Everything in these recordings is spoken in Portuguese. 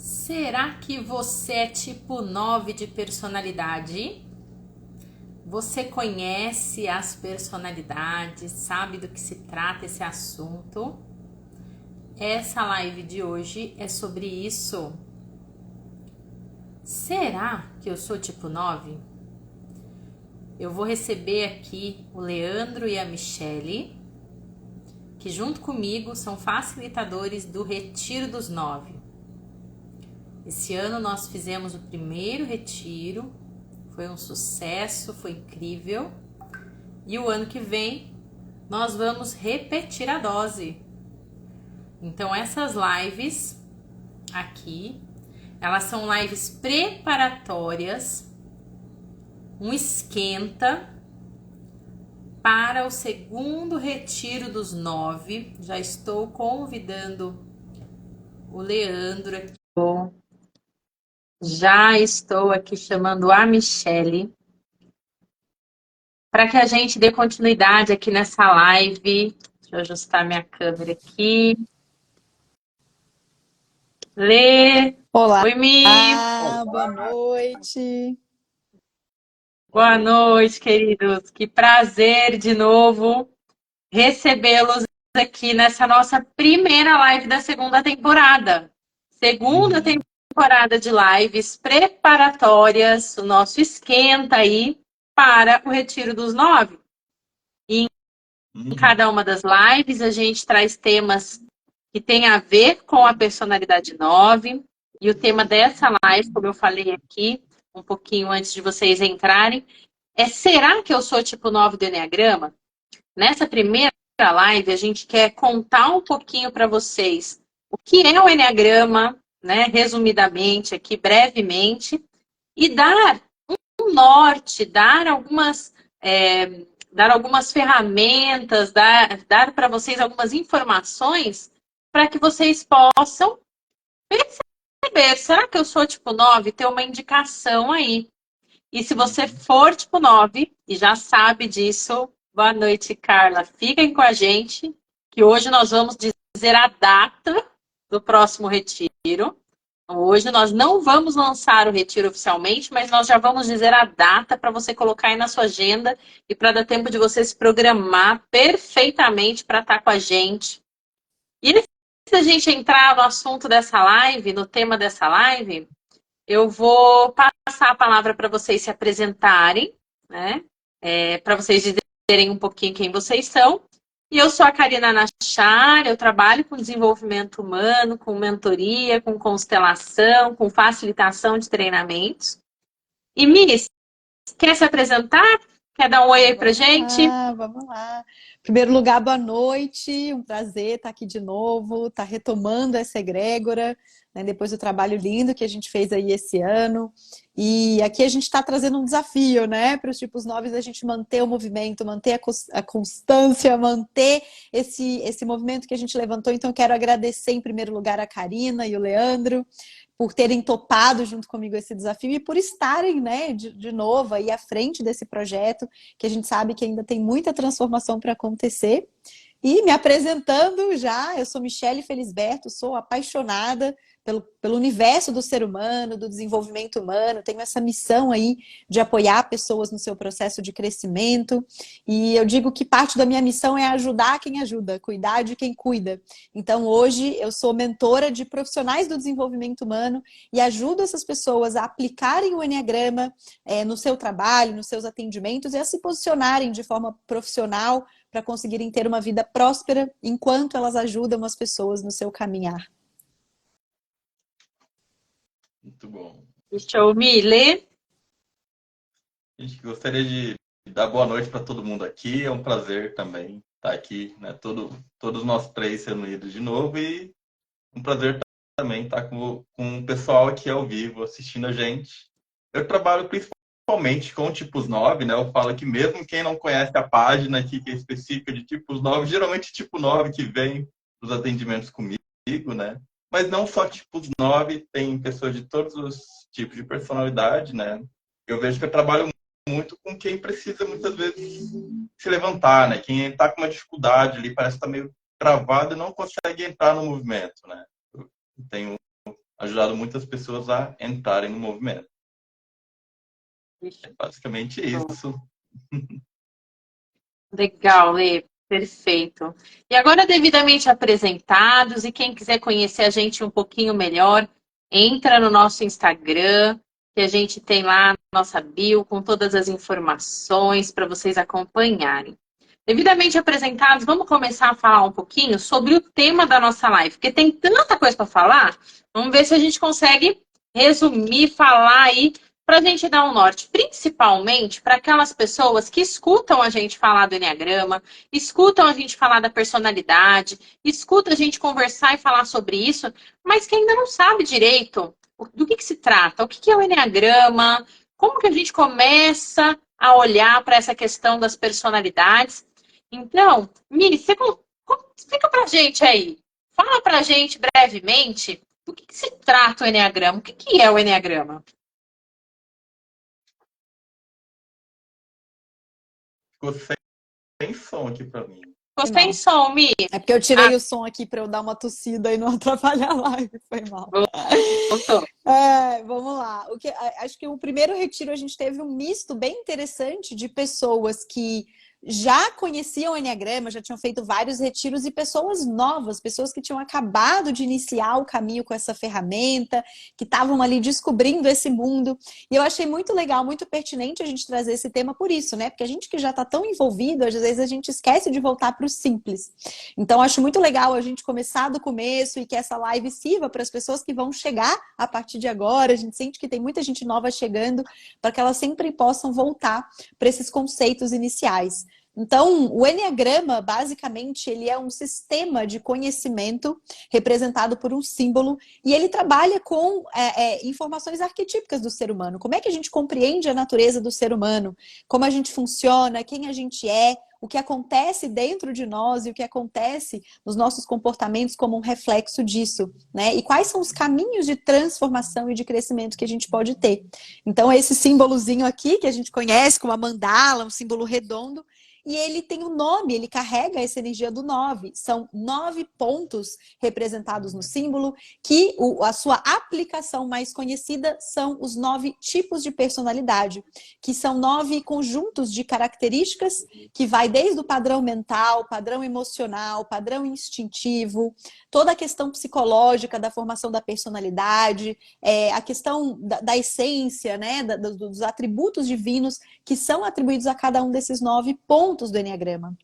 Será que você é tipo 9 de personalidade? Você conhece as personalidades, sabe do que se trata esse assunto? Essa live de hoje é sobre isso. Será que eu sou tipo 9? Eu vou receber aqui o Leandro e a Michele, que junto comigo são facilitadores do Retiro dos 9. Esse ano nós fizemos o primeiro retiro, foi um sucesso, foi incrível. E o ano que vem nós vamos repetir a dose. Então essas lives aqui, elas são lives preparatórias, um esquenta para o segundo retiro dos 9. Já estou convidando o Leandro aqui. Já estou aqui chamando a Michele para que a gente dê continuidade aqui nessa live. Deixa eu ajustar minha câmera aqui. Lê. Olá, Oi, Mi. boa noite. Boa noite, queridos. Que prazer de novo recebê-los aqui nessa nossa primeira live da segunda temporada. Segunda temporada de lives preparatórias, o nosso esquenta aí para o Retiro dos 9. E em cada uma das lives a gente traz temas que têm a ver com a personalidade 9. E o tema dessa live, como eu falei aqui, um pouquinho antes de vocês entrarem, é: será que eu sou tipo 9 do Enneagrama? Nessa primeira live, a gente quer contar um pouquinho para vocês o que é o Enneagrama, né, resumidamente, aqui brevemente, e dar um norte, dar algumas ferramentas, dar para vocês algumas informações para que vocês possam perceber, será que eu sou tipo 9? Ter uma indicação aí. E se você for tipo 9 e já sabe disso, boa noite, Carla. Fiquem com a gente, que hoje nós vamos dizer a data do próximo retiro. Hoje nós não vamos lançar o retiro oficialmente, mas nós já vamos dizer a data para você colocar aí na sua agenda e para dar tempo de você se programar perfeitamente para estar com a gente. E antes da gente entrar no assunto dessa live, no tema dessa live, eu vou passar a palavra para vocês se apresentarem, né? Para vocês dizerem um pouquinho quem vocês são. E eu sou a Karina Nachar, eu trabalho com desenvolvimento humano, com mentoria, com constelação, com facilitação de treinamentos. E Miss, quer se apresentar? Quer dar um oi aí pra gente? Vamos lá. Em primeiro lugar, boa noite. Um prazer estar aqui de novo, estar retomando essa egrégora, né, depois do trabalho lindo que a gente fez aí esse ano. E aqui a gente está trazendo um desafio, né, para os tipos 9, a gente manter o movimento, manter a constância, manter esse movimento que a gente levantou. Então, eu quero agradecer em primeiro lugar a Karina e o Leandro por terem topado junto comigo esse desafio e por estarem, né, de novo aí à frente desse projeto, que a gente sabe que ainda tem muita transformação para acontecer. E me apresentando já, eu sou Michele Felisberto, sou apaixonada pelo universo do ser humano, do desenvolvimento humano, tenho essa missão aí de apoiar pessoas no seu processo de crescimento, e eu digo que parte da minha missão é ajudar quem ajuda, cuidar de quem cuida. Então hoje eu sou mentora de profissionais do desenvolvimento humano e ajudo essas pessoas a aplicarem o Enneagrama no seu trabalho, nos seus atendimentos e a se posicionarem de forma profissional para conseguirem ter uma vida próspera enquanto elas ajudam as pessoas no seu caminhar. Muito bom. Show, Mi. Lê. Gente, gostaria de dar boa noite para todo mundo aqui. É um prazer também estar aqui, né? Todos nós três reunidos de novo e um prazer também estar com o pessoal aqui ao vivo assistindo a gente. Eu trabalho principalmente com tipos 9, né? Eu falo que mesmo quem não conhece a página aqui que é específica de tipos 9, geralmente tipo 9 que vem nos atendimentos comigo, né? Mas não só tipos 9, tem pessoas de todos os tipos de personalidade, né? Eu vejo que eu trabalho muito com quem precisa muitas vezes se levantar, né? Quem está com uma dificuldade ali, parece que está meio travado e não consegue entrar no movimento, né? Eu tenho ajudado muitas pessoas a entrarem no movimento. É basicamente isso. Legal, Lê. Perfeito. E agora, devidamente apresentados, e quem quiser conhecer a gente um pouquinho melhor, entra no nosso Instagram, que a gente tem lá na nossa bio, com todas as informações para vocês acompanharem. Devidamente apresentados, vamos começar a falar um pouquinho sobre o tema da nossa live, porque tem tanta coisa para falar. Vamos ver se a gente consegue resumir, falar aí, para a gente dar um norte, principalmente para aquelas pessoas que escutam a gente falar do Enneagrama, escutam a gente falar da personalidade, escutam a gente conversar e falar sobre isso, mas que ainda não sabe direito do que se trata, o que é o Enneagrama, como que a gente começa a olhar para essa questão das personalidades. Então, Miri, você explica pra gente aí. Fala pra gente brevemente do que se trata o Enneagrama. O que é o Enneagrama? Ficou sem som aqui para mim. Ficou sem som, Mi. É porque eu tirei o som aqui para eu dar uma tossida e não atrapalhar a live. Foi mal. Voltou. Vamos lá. Acho que o primeiro retiro a gente teve um misto bem interessante de pessoas que já conheciam o Enneagrama, já tinham feito vários retiros, e pessoas novas, pessoas que tinham acabado de iniciar o caminho com essa ferramenta, que estavam ali descobrindo esse mundo. E eu achei muito legal, muito pertinente a gente trazer esse tema por isso, né? Porque a gente que já está tão envolvido, às vezes a gente esquece de voltar para o simples. Então, acho muito legal a gente começar do começo e que essa live sirva para as pessoas que vão chegar a partir de agora. A gente sente que tem muita gente nova chegando, para que elas sempre possam voltar para esses conceitos iniciais. Então, o Enneagrama, basicamente, ele é um sistema de conhecimento representado por um símbolo, e ele trabalha com informações arquetípicas do ser humano. Como é que a gente compreende a natureza do ser humano? Como a gente funciona? Quem a gente é? O que acontece dentro de nós e o que acontece nos nossos comportamentos como um reflexo disso, né? E quais são os caminhos de transformação e de crescimento que a gente pode ter. Então, esse símbolozinho aqui, que a gente conhece como a mandala, um símbolo redondo, e ele tem um nome, ele carrega essa energia do 9. São 9 pontos representados no símbolo, que a sua aplicação mais conhecida são os 9 tipos de personalidade, que são 9 conjuntos de características, que vai desde o padrão mental, padrão emocional, padrão instintivo, toda a questão psicológica da formação da personalidade, a questão da essência, né, dos atributos divinos que são atribuídos a cada um desses 9 pontos do Enneagrama.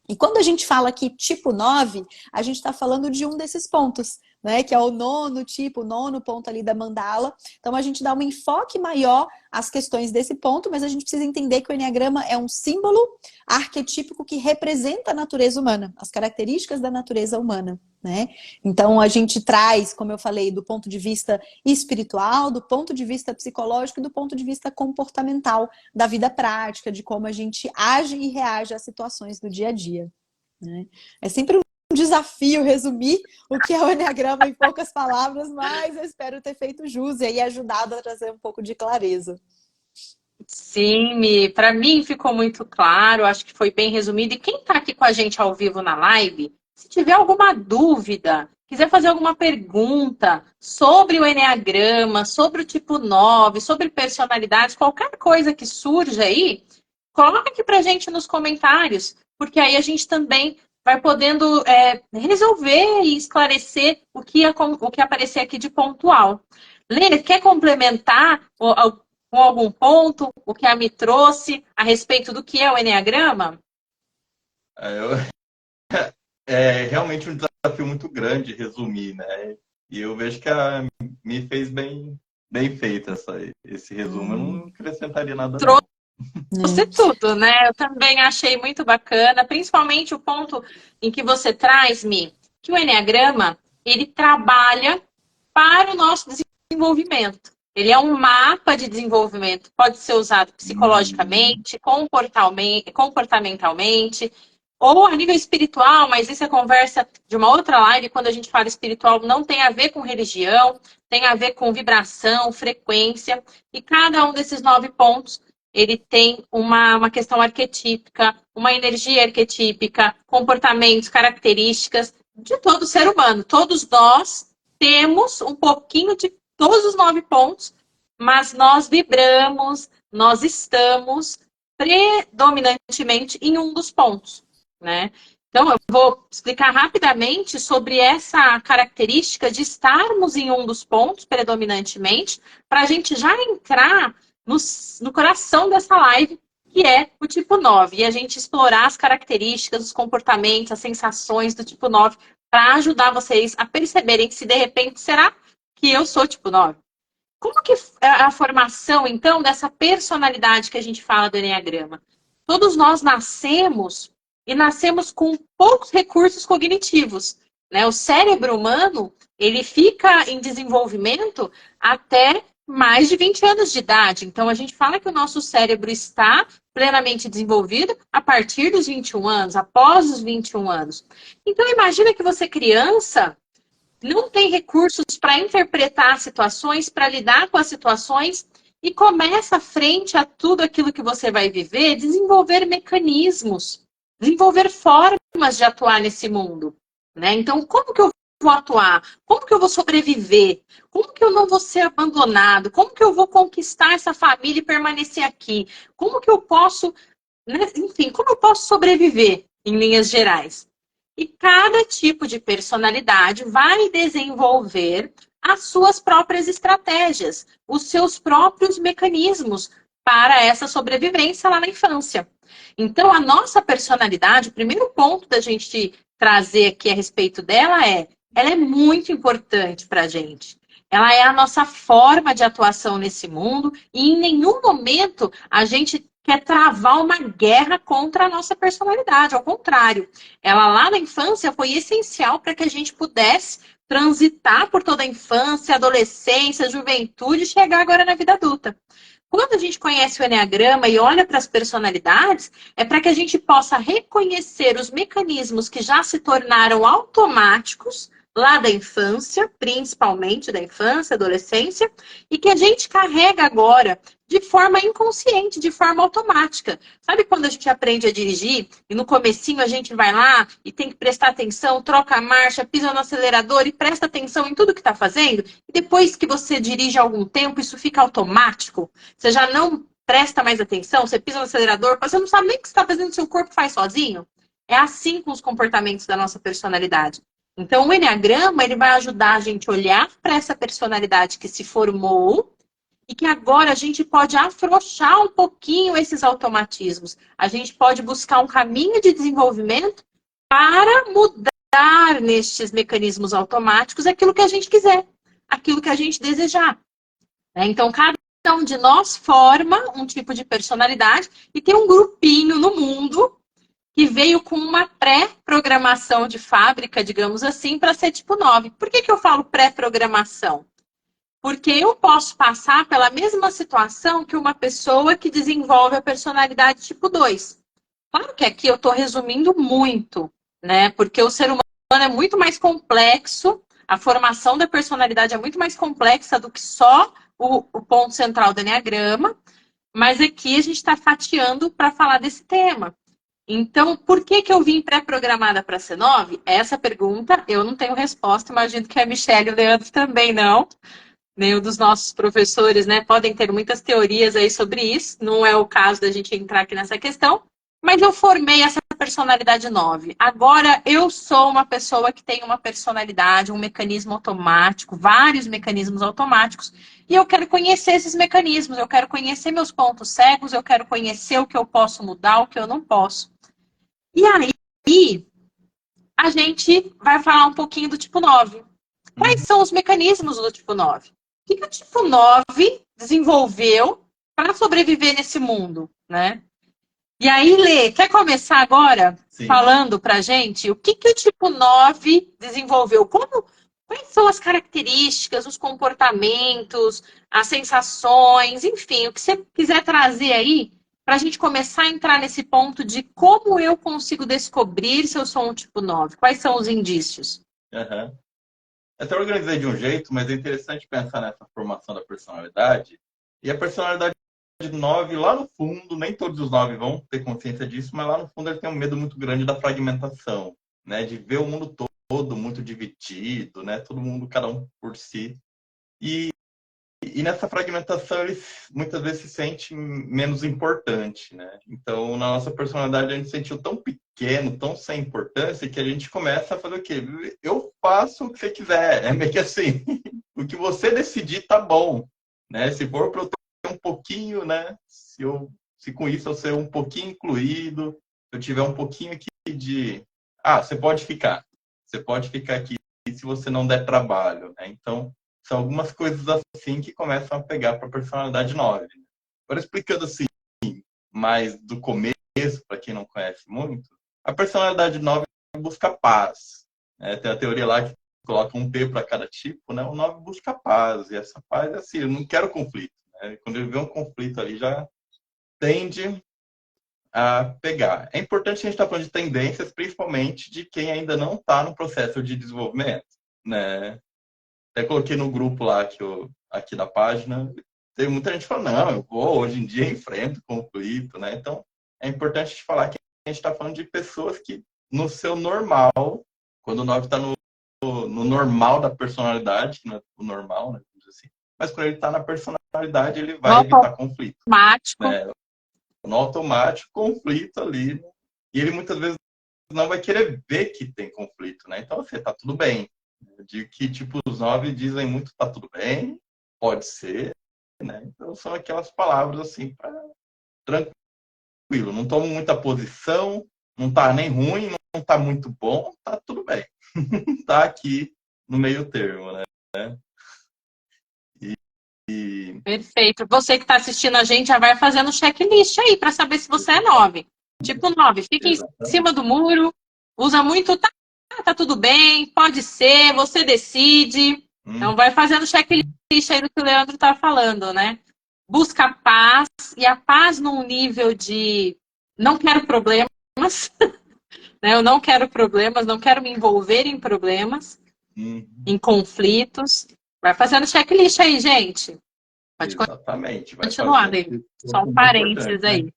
E quando a gente fala aqui tipo 9, a gente está falando de um desses pontos, né? Que é o nono tipo, o nono ponto ali da mandala. Então a gente dá um enfoque maior às questões desse ponto, mas a gente precisa entender que o Enneagrama é um símbolo arquetípico que representa a natureza humana, as características da natureza humana, né? Então a gente traz, como eu falei, do ponto de vista espiritual, do ponto de vista psicológico e do ponto de vista comportamental da vida prática, de como a gente age e reage às situações do dia a dia, né? É sempre um desafio resumir o que é o Enneagrama em poucas palavras, mas eu espero ter feito jus e aí ajudado a trazer um pouco de clareza. Sim, Mi, para mim ficou muito claro, acho que foi bem resumido. E quem está aqui com a gente ao vivo na live, se tiver alguma dúvida, quiser fazer alguma pergunta sobre o Enneagrama, sobre o tipo 9, sobre personalidade, qualquer coisa que surja aí, coloca aqui para a gente nos comentários, porque aí a gente também vai podendo resolver e esclarecer o que aparecer aqui de pontual. Lê, quer complementar com algum ponto o que a Mi trouxe a respeito do que é o Enneagrama? É realmente um desafio muito grande resumir, né? E eu vejo que a Mi fez bem feito esse resumo. Eu não acrescentaria nada, não. Trouxe tudo, né? Eu também achei muito bacana, principalmente o ponto em que você traz, Mi, que o Enneagrama, ele trabalha para o nosso desenvolvimento. Ele é um mapa de desenvolvimento, pode ser usado psicologicamente, comportamentalmente, ou a nível espiritual, mas isso é conversa de uma outra live. Quando a gente fala espiritual, não tem a ver com religião, tem a ver com vibração, frequência, e cada um desses 9 pontos, ele tem uma questão arquetípica, uma energia arquetípica, comportamentos, características de todo ser humano. Todos nós temos um pouquinho de todos os 9 pontos, mas nós vibramos, nós estamos predominantemente em um dos pontos, né? Então, eu vou explicar rapidamente sobre essa característica de estarmos em um dos pontos, predominantemente, para a gente já entrar no coração dessa live, que é o tipo 9, e a gente explorar as características, os comportamentos, as sensações do tipo 9, para ajudar vocês a perceberem se, de repente, será que eu sou tipo 9? Como que é a formação, então, dessa personalidade que a gente fala do Eneagrama? Todos nós nascemos e nascemos com poucos recursos cognitivos, né? O cérebro humano, ele fica em desenvolvimento até mais de 20 anos de idade. Então, a gente fala que o nosso cérebro está plenamente desenvolvido a partir dos 21 anos, após os 21 anos. Então, imagina que você, criança, não tem recursos para interpretar situações, para lidar com as situações e começa, frente a tudo aquilo que você vai viver, desenvolver mecanismos, desenvolver formas de atuar nesse mundo, né? Então, como que eu vou atuar? Como que eu vou sobreviver? Como que eu não vou ser abandonado? Como que eu vou conquistar essa família e permanecer aqui? Como que eu posso, né? Enfim, como eu posso sobreviver em linhas gerais? E cada tipo de personalidade vai desenvolver as suas próprias estratégias, os seus próprios mecanismos para essa sobrevivência lá na infância. Então, a nossa personalidade, o primeiro ponto da gente trazer aqui a respeito dela ela é muito importante para a gente. Ela é a nossa forma de atuação nesse mundo e em nenhum momento a gente quer travar uma guerra contra a nossa personalidade. Ao contrário, ela lá na infância foi essencial para que a gente pudesse transitar por toda a infância, adolescência, juventude e chegar agora na vida adulta. Quando a gente conhece o Eneagrama e olha para as personalidades, é para que a gente possa reconhecer os mecanismos que já se tornaram automáticos lá da infância, principalmente da infância, adolescência, e que a gente carrega agora de forma inconsciente, de forma automática. Sabe quando a gente aprende a dirigir e no comecinho a gente vai lá e tem que prestar atenção, troca a marcha, pisa no acelerador e presta atenção em tudo que está fazendo? E depois que você dirige há algum tempo, isso fica automático. Você já não presta mais atenção, você pisa no acelerador, você não sabe nem o que você está fazendo, seu corpo faz sozinho. É assim com os comportamentos da nossa personalidade. Então, o Eneagrama, ele vai ajudar a gente a olhar para essa personalidade que se formou e que agora a gente pode afrouxar um pouquinho esses automatismos. A gente pode buscar um caminho de desenvolvimento para mudar nestes mecanismos automáticos aquilo que a gente quiser, aquilo que a gente desejar. Então, cada um de nós forma um tipo de personalidade e tem um grupinho no mundo que veio com uma pré-programação de fábrica, digamos assim, para ser tipo 9. Por que eu falo pré-programação? Porque eu posso passar pela mesma situação que uma pessoa que desenvolve a personalidade tipo 2. Claro que aqui eu estou resumindo muito, né? Porque o ser humano é muito mais complexo, a formação da personalidade é muito mais complexa do que só o ponto central do Eneagrama, mas aqui a gente está fatiando para falar desse tema. Então, por que eu vim pré-programada para ser 9? Essa pergunta eu não tenho resposta, imagino que a Michelle e o Leandro também não. Nenhum dos nossos professores, né, podem ter muitas teorias aí sobre isso, não é o caso da gente entrar aqui nessa questão, mas eu formei essa personalidade 9. Agora, eu sou uma pessoa que tem uma personalidade, um mecanismo automático, vários mecanismos automáticos, e eu quero conhecer esses mecanismos, eu quero conhecer meus pontos cegos, eu quero conhecer o que eu posso mudar, o que eu não posso. E aí, a gente vai falar um pouquinho do tipo 9. Quais são os mecanismos do tipo 9? O que o tipo 9 desenvolveu para sobreviver nesse mundo, né? E aí, Lê, quer começar agora falando pra gente o que o tipo 9 desenvolveu? Quais são as características, os comportamentos, as sensações, enfim, o que você quiser trazer aí para a gente começar a entrar nesse ponto de como eu consigo descobrir se eu sou um tipo 9? Quais são os indícios? Uhum. Eu até organizei de um jeito, mas é interessante pensar nessa formação da personalidade. E a personalidade de 9, lá no fundo, nem todos os 9 vão ter consciência disso, mas lá no fundo ele tem um medo muito grande da fragmentação, né? De ver o mundo todo muito dividido, né? Todo mundo, cada um por si. E e nessa fragmentação ele muitas vezes se sente menos importante, né? Então, na nossa personalidade, a gente se sentiu tão pequeno, tão sem importância, que a gente começa a fazer o quê? Eu faço o que você quiser. É meio que assim, o que você decidir tá bom, né? Se for para eu ter um pouquinho, né? Se com isso eu ser um pouquinho incluído, se eu tiver um pouquinho aqui de... Ah, você pode ficar. Você pode ficar aqui se você não der trabalho, né? Então, são algumas coisas assim que começam a pegar para a personalidade 9. Agora, explicando assim, mais do começo, para quem não conhece muito, a personalidade 9 busca paz. Né? Tem a teoria lá que coloca um P para cada tipo, né? O 9 busca paz, e essa paz é assim, eu não quero conflito. Né? Quando ele vê um conflito ali, já tende a pegar. É importante a gente estar falando de tendências, principalmente de quem ainda não está no processo de desenvolvimento, né? Até coloquei no grupo lá aqui da página. Tem muita gente falando, não, eu vou, hoje em dia enfrento conflito, né? Então, é importante a gente falar que a gente está falando de pessoas que, no seu normal, quando o 9 está no normal da personalidade, que não é o normal, né? Assim, mas quando ele está na personalidade, ele vai evitar conflito. Automático. Né? No automático, conflito ali. Né? E ele muitas vezes não vai querer ver que tem conflito, né? Então, assim, tá tudo bem. De que, tipo, os 9 dizem muito, tá tudo bem, pode ser, né? Então, são aquelas palavras, assim, para tranquilo. Não tomo muita posição, não tá nem ruim, não tá muito bom, tá tudo bem. Tá aqui no meio termo, né? E... Perfeito. Você que está assistindo a gente já vai fazendo checklist aí para saber se você é 9. Tipo 9, fica em Exatamente. cima do muro, usa muito, tá tudo bem, pode ser, você decide. Então vai fazendo checklist aí do que o Leandro está falando, né? Busca paz, e a paz num nível de não quero problemas, né? Eu não quero problemas, não quero me envolver em problemas, em conflitos. Vai fazendo checklist aí, gente. Pode Exatamente. Vai continuar, fazendo. David. Isso Só um é importante, parênteses né? aí.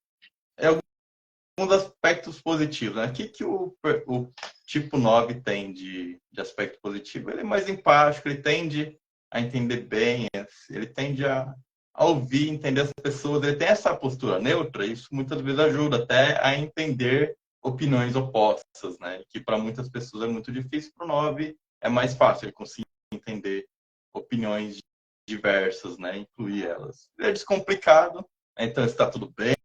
É um dos aspectos positivos, né? O que o tipo 9 tem de aspecto positivo? Ele é mais empático, ele tende a entender bem, ele tende a ouvir, entender as pessoas, ele tem essa postura neutra, isso muitas vezes ajuda até a entender opiniões opostas, né? Que para muitas pessoas é muito difícil, para o 9 é mais fácil ele conseguir entender opiniões diversas, né? Incluir elas. Ele é descomplicado, então está tudo bem,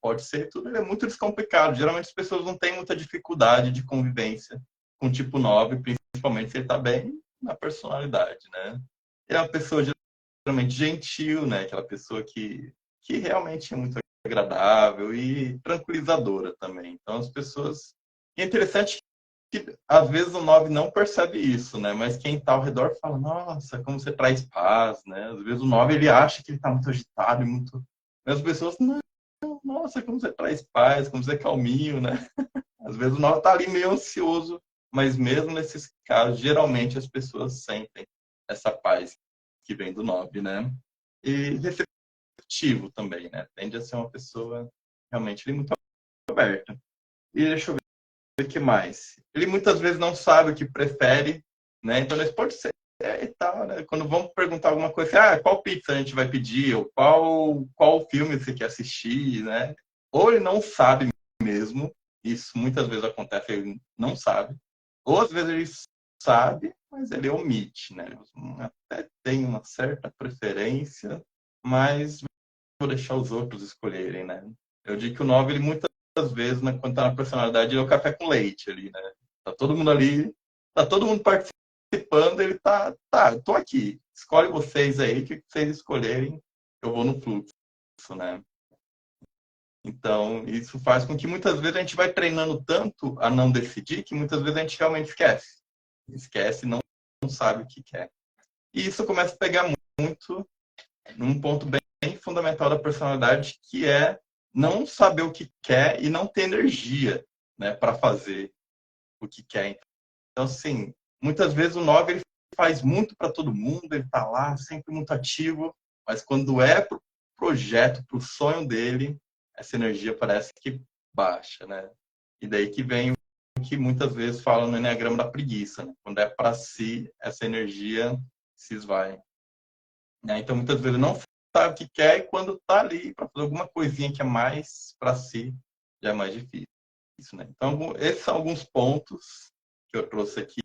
pode ser tudo, ele é muito descomplicado. Geralmente as pessoas não têm muita dificuldade de convivência com o tipo 9, principalmente se ele está bem na personalidade, né? Ele é uma pessoa geralmente gentil, né? Aquela pessoa que realmente é muito agradável e tranquilizadora também. Então as pessoas... E é interessante que às vezes o 9 não percebe isso, né? Mas quem está ao redor fala, nossa, como você traz paz, né? Às vezes o 9 ele acha que ele está muito agitado e muito... Mas as pessoas, não, nossa, como você traz paz, como você é calminho, né? Às vezes o 9 está ali meio ansioso, mas mesmo nesses casos, geralmente as pessoas sentem essa paz que vem do 9, né? E receptivo também, né? Tende a ser uma pessoa realmente muito aberta. E deixa eu ver o que mais. Ele muitas vezes não sabe o que prefere, né? Então ele pode ser e tal, né? Quando vamos perguntar alguma coisa, qual pizza a gente vai pedir, ou qual filme você quer assistir, né? Ou ele não sabe mesmo, isso muitas vezes acontece, ele não sabe, ou às vezes ele sabe, mas ele omite, né? Até tem uma certa preferência, mas vou deixar os outros escolherem, né? Eu digo que o 9, ele muitas vezes, né, quando tá na personalidade, ele é o café com leite ali, né? Tá todo mundo ali, tá todo mundo participando, ele eu tô aqui. Escolhe vocês aí, o que vocês escolherem, eu vou no fluxo, né? Então, isso faz com que muitas vezes a gente vai treinando tanto a não decidir que muitas vezes a gente realmente esquece. Esquece e não sabe o que quer. E isso começa a pegar muito num ponto bem fundamental da personalidade, que é não saber o que quer e não ter energia, né, para fazer o que quer. Então, assim, muitas vezes o 9 ele faz muito para todo mundo, ele está lá sempre muito ativo, mas quando é para o projeto, para o sonho dele, essa energia parece que baixa, né? E daí que vem o que muitas vezes falam no Enneagrama da preguiça, né? Quando é para si, essa energia se esvai. né? Então, muitas vezes não sabe o que quer e quando está ali para fazer alguma coisinha que é mais para si, já é mais difícil, né? Então, esses são alguns pontos que eu trouxe aqui,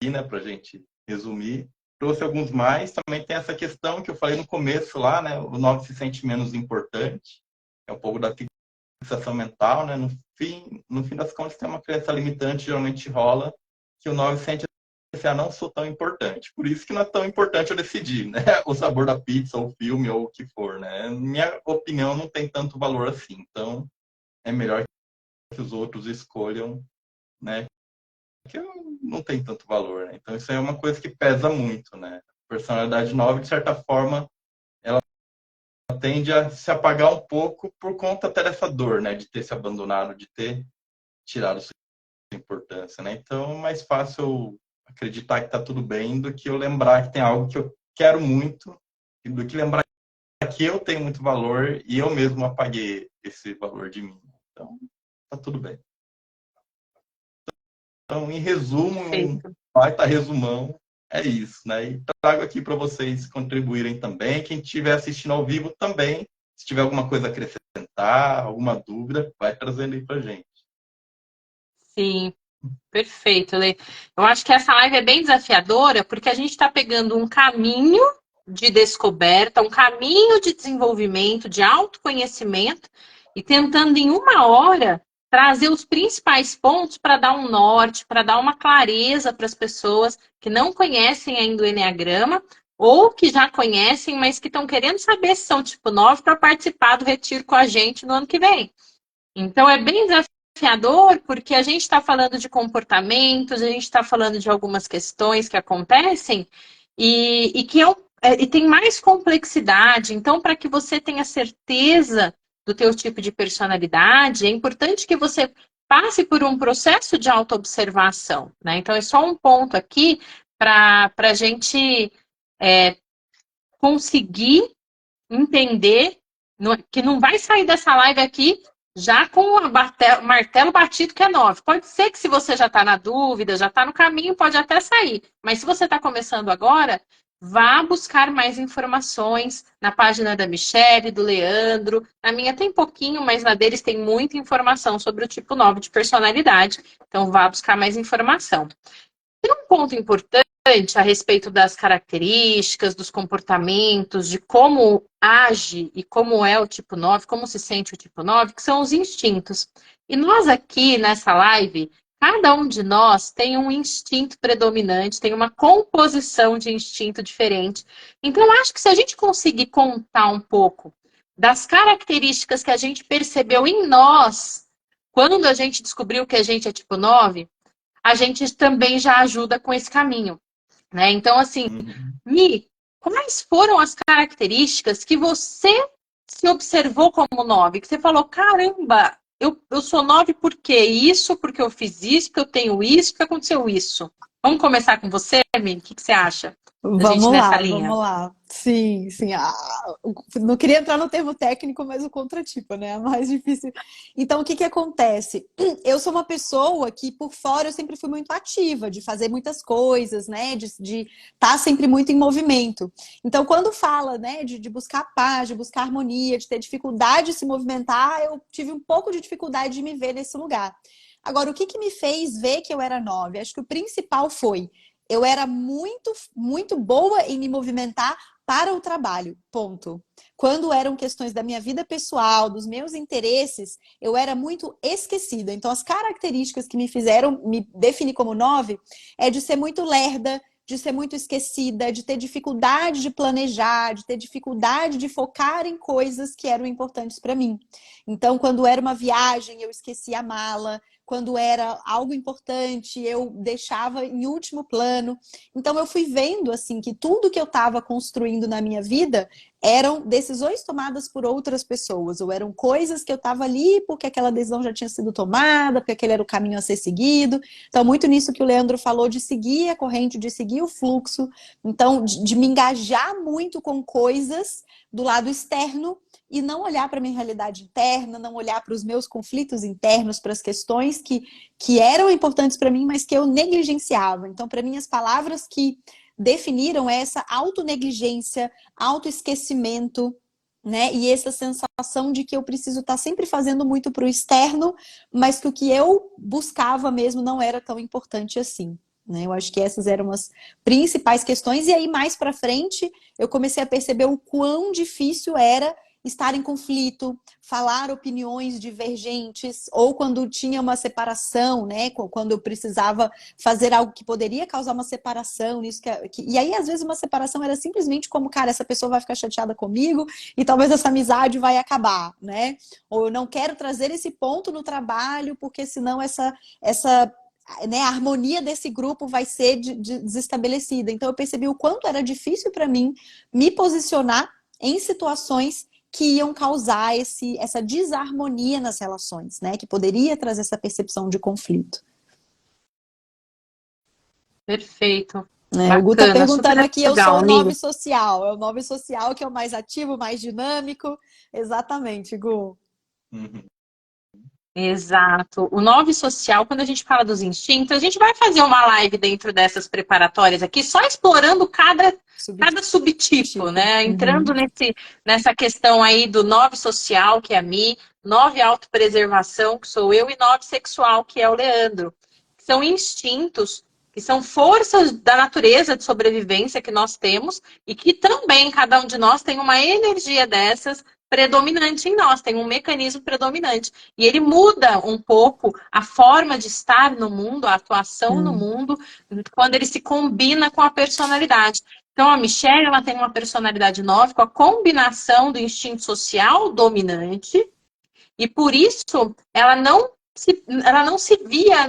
né, para a gente resumir. Trouxe alguns mais. Também tem essa questão que eu falei no começo lá, né? O 9 se sente menos importante. É um pouco da fixação mental, né? No fim das contas, tem uma crença limitante, geralmente rola, que o 9 sente assim, não sou tão importante. Por isso que não é tão importante eu decidir, né? O sabor da pizza, ou o filme, ou o que for, né? Minha opinião não tem tanto valor assim. Então, é melhor que os outros escolham, né? Que não tem tanto valor, né? Então, isso aí é uma coisa que pesa muito, né? Personalidade 9, de certa forma, ela tende a se apagar um pouco por conta até dessa dor, né? De ter se abandonado, de ter tirado sua importância, né? Então, é mais fácil eu acreditar que tá tudo bem do que eu lembrar que tem algo que eu quero muito, do que lembrar que eu tenho muito valor e eu mesmo apaguei esse valor de mim. Então, tá tudo bem. Então, em resumo, um Perfeito. baita resumão, é isso, né? E trago aqui para vocês contribuírem também. Quem estiver assistindo ao vivo também, se tiver alguma coisa a acrescentar, alguma dúvida, vai trazendo aí para gente. Sim, perfeito, Lê. Eu acho que essa live é bem desafiadora, porque a gente está pegando um caminho de descoberta, um caminho de desenvolvimento, de autoconhecimento, e tentando em uma hora trazer os principais pontos para dar um norte, para dar uma clareza para as pessoas que não conhecem ainda o Enneagrama, ou que já conhecem, mas que estão querendo saber se são tipo 9 para participar do retiro com a gente no ano que vem. Então é bem desafiador porque a gente está falando de comportamentos, a gente está falando de algumas questões que acontecem e que e tem mais complexidade. Então, para que você tenha certeza do teu tipo de personalidade, é importante que você passe por um processo de autoobservação, né? Então, é só um ponto aqui para a gente conseguir entender que não vai sair dessa live aqui já com o martelo batido que é 9. Pode ser que se você já está na dúvida, já está no caminho, pode até sair. Mas se você está começando agora, vá buscar mais informações na página da Michelle, do Leandro. Na minha tem pouquinho, mas na deles tem muita informação sobre o tipo 9 de personalidade. Então vá buscar mais informação. Tem um ponto importante a respeito das características, dos comportamentos, de como age e como é o tipo 9, como se sente o tipo 9, que são os instintos. E nós aqui nessa live, cada um de nós tem um instinto predominante, tem uma composição de instinto diferente. Então, acho que se a gente conseguir contar um pouco das características que a gente percebeu em nós, quando a gente descobriu que a gente é tipo 9, a gente também já ajuda com esse caminho, né? Então, assim, Uhum. Mi, quais foram as características que você se observou como 9? Que você falou, caramba, eu sou 9 por quê? Isso, porque eu fiz isso, porque eu tenho isso, porque aconteceu isso. Vamos começar com você, Mi? O que você acha da gente Vamos nessa lá, linha? vamos lá. Sim, sim. Não queria entrar no termo técnico, mas o contratipo, né? É mais difícil. Então, o que que acontece? Eu sou uma pessoa que, por fora, eu sempre fui muito ativa, de fazer muitas coisas, né? De estar sempre muito em movimento. Então, quando fala, né, de buscar paz, de buscar harmonia, de ter dificuldade de se movimentar, eu tive um pouco de dificuldade de me ver nesse lugar. Agora, o que que me fez ver que eu era 9? Acho que o principal foi eu era muito boa em me movimentar para o trabalho, ponto. Quando eram questões da minha vida pessoal, dos meus interesses, eu era muito esquecida. Então, as características que me fizeram me definir como 9 é de ser muito lerda, de ser muito esquecida, de ter dificuldade de planejar, de ter dificuldade de focar em coisas que eram importantes para mim. Então, quando era uma viagem, eu esquecia a mala. Quando era algo importante, eu deixava em último plano. Então eu fui vendo assim que tudo que eu estava construindo na minha vida eram decisões tomadas por outras pessoas, ou eram coisas que eu estava ali porque aquela decisão já tinha sido tomada, porque aquele era o caminho a ser seguido. Então, muito nisso que o Leandro falou de seguir a corrente, de seguir o fluxo, então de me engajar muito com coisas do lado externo e não olhar para a minha realidade interna, não olhar para os meus conflitos internos, para as questões que eram importantes para mim, mas que eu negligenciava. Então, para mim, as palavras que definiram é essa autonegligência, autoesquecimento, né? E essa sensação de que eu preciso estar sempre fazendo muito para o externo, mas que o que eu buscava mesmo não era tão importante assim. Né? Eu acho que essas eram as principais questões, e aí mais para frente eu comecei a perceber o quão difícil era estar em conflito, falar opiniões divergentes, ou quando tinha uma separação, né? Quando eu precisava fazer algo que poderia causar uma separação, e aí às vezes uma separação era simplesmente como, cara, essa pessoa vai ficar chateada comigo e talvez essa amizade vai acabar, né? Ou eu não quero trazer esse ponto no trabalho, porque senão essa né, a harmonia desse grupo vai ser desestabelecida. Então eu percebi o quanto era difícil para mim me posicionar em situações que iam causar essa desarmonia nas relações, né? Que poderia trazer essa percepção de conflito. Perfeito. O Gu tá Bacana, perguntando super aqui, eu legal, sou o amiga. 9 social. É o 9 social que é o mais ativo, mais dinâmico. Exatamente, Gu. Uhum. Exato. O 9 social, quando a gente fala dos instintos, a gente vai fazer uma live dentro dessas preparatórias aqui, só explorando cada subtipo, né? Entrando Uhum. nessa questão aí do 9 social, que é a Mi, 9 autopreservação, que sou eu, e 9 sexual, que é o Leandro. São instintos, que são forças da natureza de sobrevivência que nós temos, e que também cada um de nós tem uma energia dessas predominante em nós, tem um mecanismo predominante. E ele muda um pouco a forma de estar no mundo, a atuação no mundo, quando ele se combina com a personalidade. Então, a Michelle, ela tem uma personalidade 9 com a combinação do instinto social dominante, e por isso ela não se via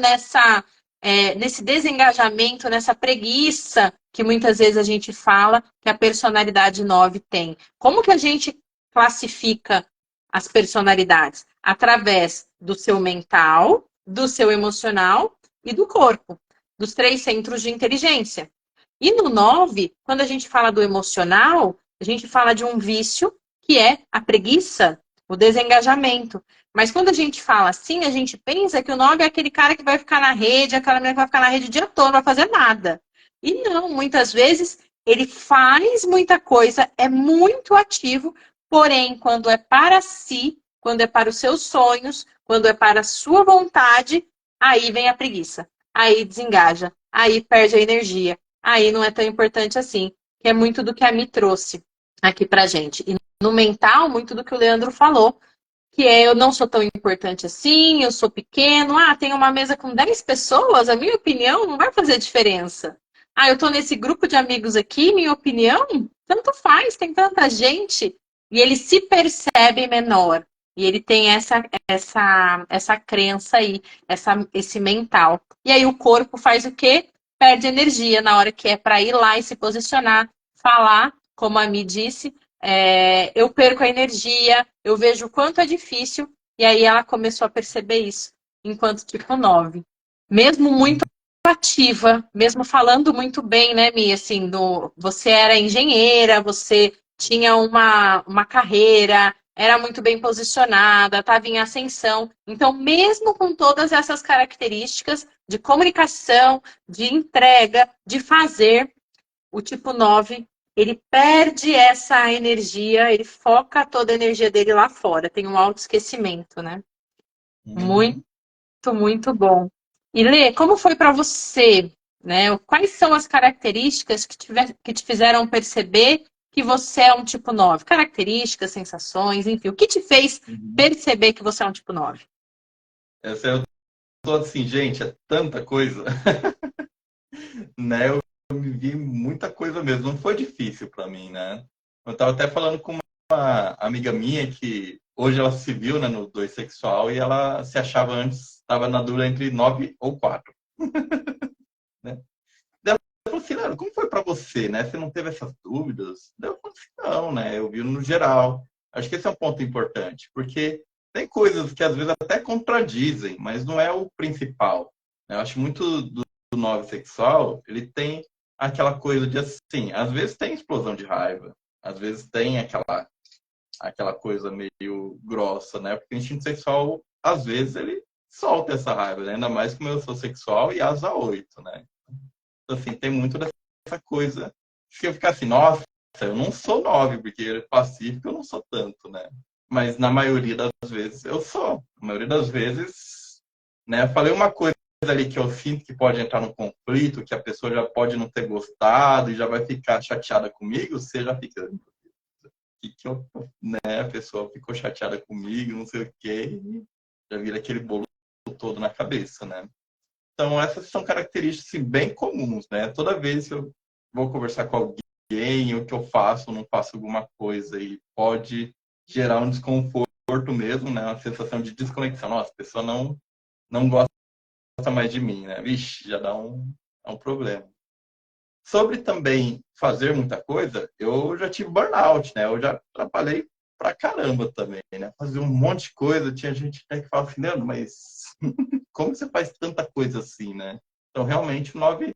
nesse desengajamento, nessa preguiça que muitas vezes a gente fala que a personalidade 9 tem. Como que a gente classifica as personalidades? Através do seu mental, do seu emocional e do corpo, dos 3 centros de inteligência. E no 9, quando a gente fala do emocional, a gente fala de um vício que é a preguiça, o desengajamento. Mas quando a gente fala assim, a gente pensa que o 9 é aquele cara que vai ficar na rede, aquela mulher que vai ficar na rede o dia todo, não vai fazer nada. E não, muitas vezes ele faz muita coisa, é muito ativo, porém, quando é para si, quando é para os seus sonhos, quando é para a sua vontade, aí vem a preguiça. Aí desengaja, aí perde a energia. Aí não é tão importante assim, que é muito do que a Mi trouxe aqui pra gente. E no mental, muito do que o Leandro falou, que é eu não sou tão importante assim, eu sou pequeno, tem uma mesa com 10 pessoas, a minha opinião não vai fazer diferença. Eu tô nesse grupo de amigos aqui, minha opinião, tanto faz, tem tanta gente. E ele se percebe menor. E ele tem essa crença aí, esse mental. E aí o corpo faz o quê? Perde energia na hora que é para ir lá e se posicionar, falar, como a Mi disse, eu perco a energia, eu vejo o quanto é difícil, e aí ela começou a perceber isso, enquanto tipo 9. Mesmo muito ativa, mesmo falando muito bem, né, Mi? Assim, você era engenheira, você tinha uma carreira, era muito bem posicionada, estava em ascensão. Então, mesmo com todas essas características de comunicação, de entrega, de fazer, o tipo 9 ele perde essa energia, ele foca toda a energia dele lá fora. Tem um autoesquecimento, né? Muito, Uhum. muito bom. E Lê, como foi para você? Né? Quais são as características que te fizeram perceber que você é um tipo 9? Características, sensações, enfim. O que te fez Uhum. perceber que você é um tipo 9? Eu tô assim, gente, é tanta coisa, né? Eu vivi muita coisa mesmo. Não foi difícil para mim, né? Eu tava até falando com uma amiga minha que hoje ela se viu, né, no 2 sexual e ela se achava antes, estava na dúvida entre 9 ou 4, né? Daí ela falou assim, Leandro, como foi para você, né? Você não teve essas dúvidas? Daí eu falei assim, não, né? Eu vi no geral. Acho que esse é um ponto importante, porque tem coisas que às vezes até contradizem, mas não é o principal, né? Eu acho muito do 9 sexual, ele tem aquela coisa de assim, às vezes tem explosão de raiva, às vezes tem aquela coisa meio grossa, né? Porque o instinto sexual, às vezes, ele solta essa raiva, né? Ainda mais como eu sou sexual e asa 8, né? Então, assim, tem muito dessa essa coisa. Se eu ficar assim, nossa, eu não sou 9, porque pacífico eu não sou tanto, né? Mas na maioria das vezes eu sou. Na maioria das vezes, né? Falei uma coisa ali que eu sinto que pode entrar num conflito, que a pessoa já pode não ter gostado e já vai ficar chateada comigo, você já fica, que eu, né? A pessoa ficou chateada comigo, não sei o quê, e já vira aquele bolo todo na cabeça, né? Então, essas são características assim, bem comuns, né? Toda vez que eu vou conversar com alguém, o que eu faço ou não faço alguma coisa, e pode gerar um desconforto mesmo, né? Uma sensação de desconexão. Nossa, a pessoa não gosta mais de mim, né? Vixe, já dá um problema. Sobre também fazer muita coisa, eu já tive burnout, né? Eu já trabalhei pra caramba também, né? Fazer um monte de coisa. Tinha gente que fala assim, Leandro, mas como você faz tanta coisa assim, né? Então, realmente, o 9,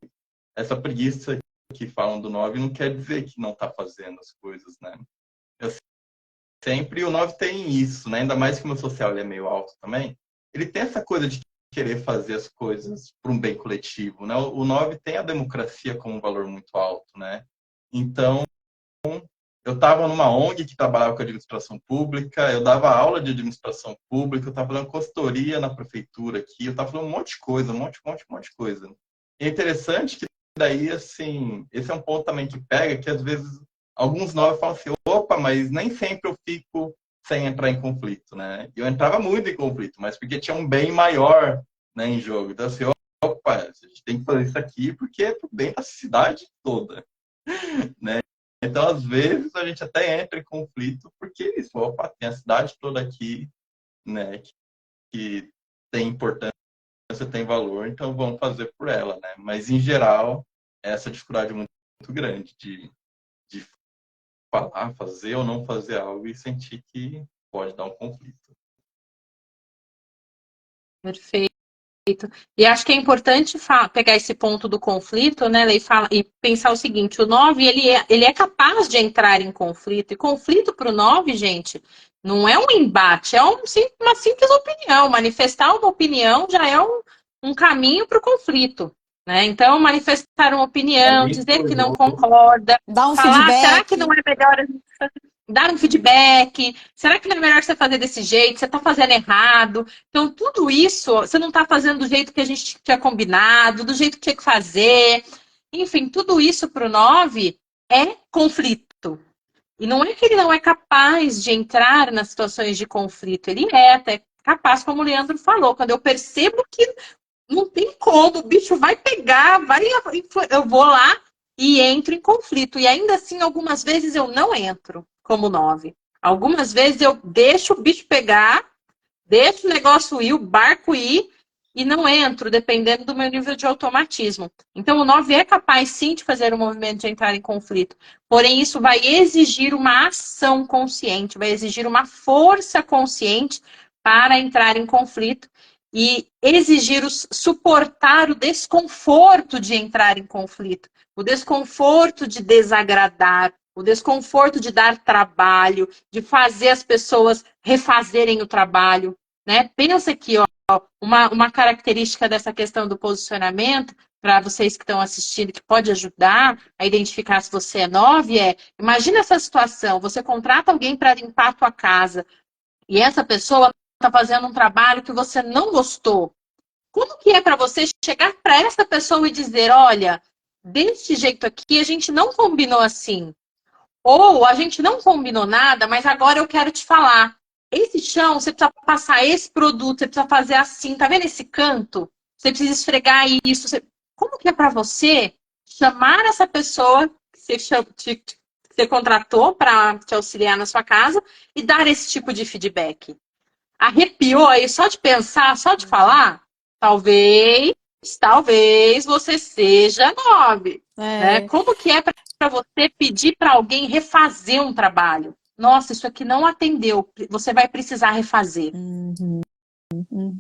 essa preguiça que falam do 9 não quer dizer que não está fazendo as coisas, né? Eu sempre, o 9 tem isso, né? Ainda mais que o meu social ele é meio alto também. Ele tem essa coisa de querer fazer as coisas para um bem coletivo, né? O 9 tem a democracia como um valor muito alto, né? Então, eu estava numa ONG que trabalhava com administração pública, eu dava aula de administração pública, eu estava fazendo consultoria na prefeitura aqui, eu estava fazendo um monte de coisa, um monte de coisa. E é interessante que daí, assim, esse é um ponto também que pega, que às vezes alguns novos falam assim, opa, mas nem sempre eu fico sem entrar em conflito, né? Eu entrava muito em conflito, mas porque tinha um bem maior, né, em jogo. Então, assim, opa, a gente tem que fazer isso aqui porque é pro bem da cidade toda, né? Então, às vezes, a gente até entra em conflito porque isso, opa, tem a cidade toda aqui, né, que tem importância, tem valor, então vamos fazer por ela, né? Mas, em geral, essa dificuldade é muito grande de falar, fazer ou não fazer algo e sentir que pode dar um conflito. Perfeito. E acho que é importante pegar esse ponto do conflito, né, e pensar o seguinte, o 9, ele é capaz de entrar em conflito, e conflito para o 9, gente, não é um embate, é uma simples opinião, manifestar uma opinião já é um caminho para o conflito, né, então manifestar uma opinião, dizer que não concorda, Dá um falar, será que feedback. não é melhor a gente dar um feedback, será que não é melhor você fazer desse jeito, você está fazendo errado, então, tudo isso, você não está fazendo do jeito que a gente tinha combinado, do jeito que tinha que fazer. Enfim, tudo isso para o 9 é conflito. E não é que ele não é capaz de entrar nas situações de conflito, ele é até capaz, como o Leandro falou, quando eu percebo que não tem como, o bicho vai pegar, eu vou lá e entro em conflito. E ainda assim, algumas vezes eu não entro como 9. Algumas vezes eu deixo o bicho pegar, deixo o negócio ir, o barco ir, e não entro, dependendo do meu nível de automatismo. Então, o 9 é capaz, sim, de fazer o movimento de entrar em conflito. Porém, isso vai exigir uma ação consciente, vai exigir uma força consciente para entrar em conflito e exigir suportar o desconforto de entrar em conflito, o desconforto de desagradar, o desconforto de dar trabalho, de fazer as pessoas refazerem o trabalho, né? Pensa aqui, ó, uma característica dessa questão do posicionamento, para vocês que estão assistindo, que pode ajudar a identificar se você é 9, imagina essa situação, você contrata alguém para limpar a tua casa, e essa pessoa está fazendo um trabalho que você não gostou. Como que é para você chegar para essa pessoa e dizer, olha, desse jeito aqui a gente não combinou assim. Ou a gente não combinou nada, mas agora eu quero te falar. Esse chão, você precisa passar esse produto, você precisa fazer assim. Tá vendo esse canto? Você precisa esfregar isso. Como que é para você chamar essa pessoa que você contratou para te auxiliar na sua casa e dar esse tipo de feedback? Arrepiou aí só de pensar, só de falar? Talvez você seja 9, né? Como que é para você pedir para alguém refazer um trabalho? Nossa, isso aqui não atendeu, você vai precisar refazer.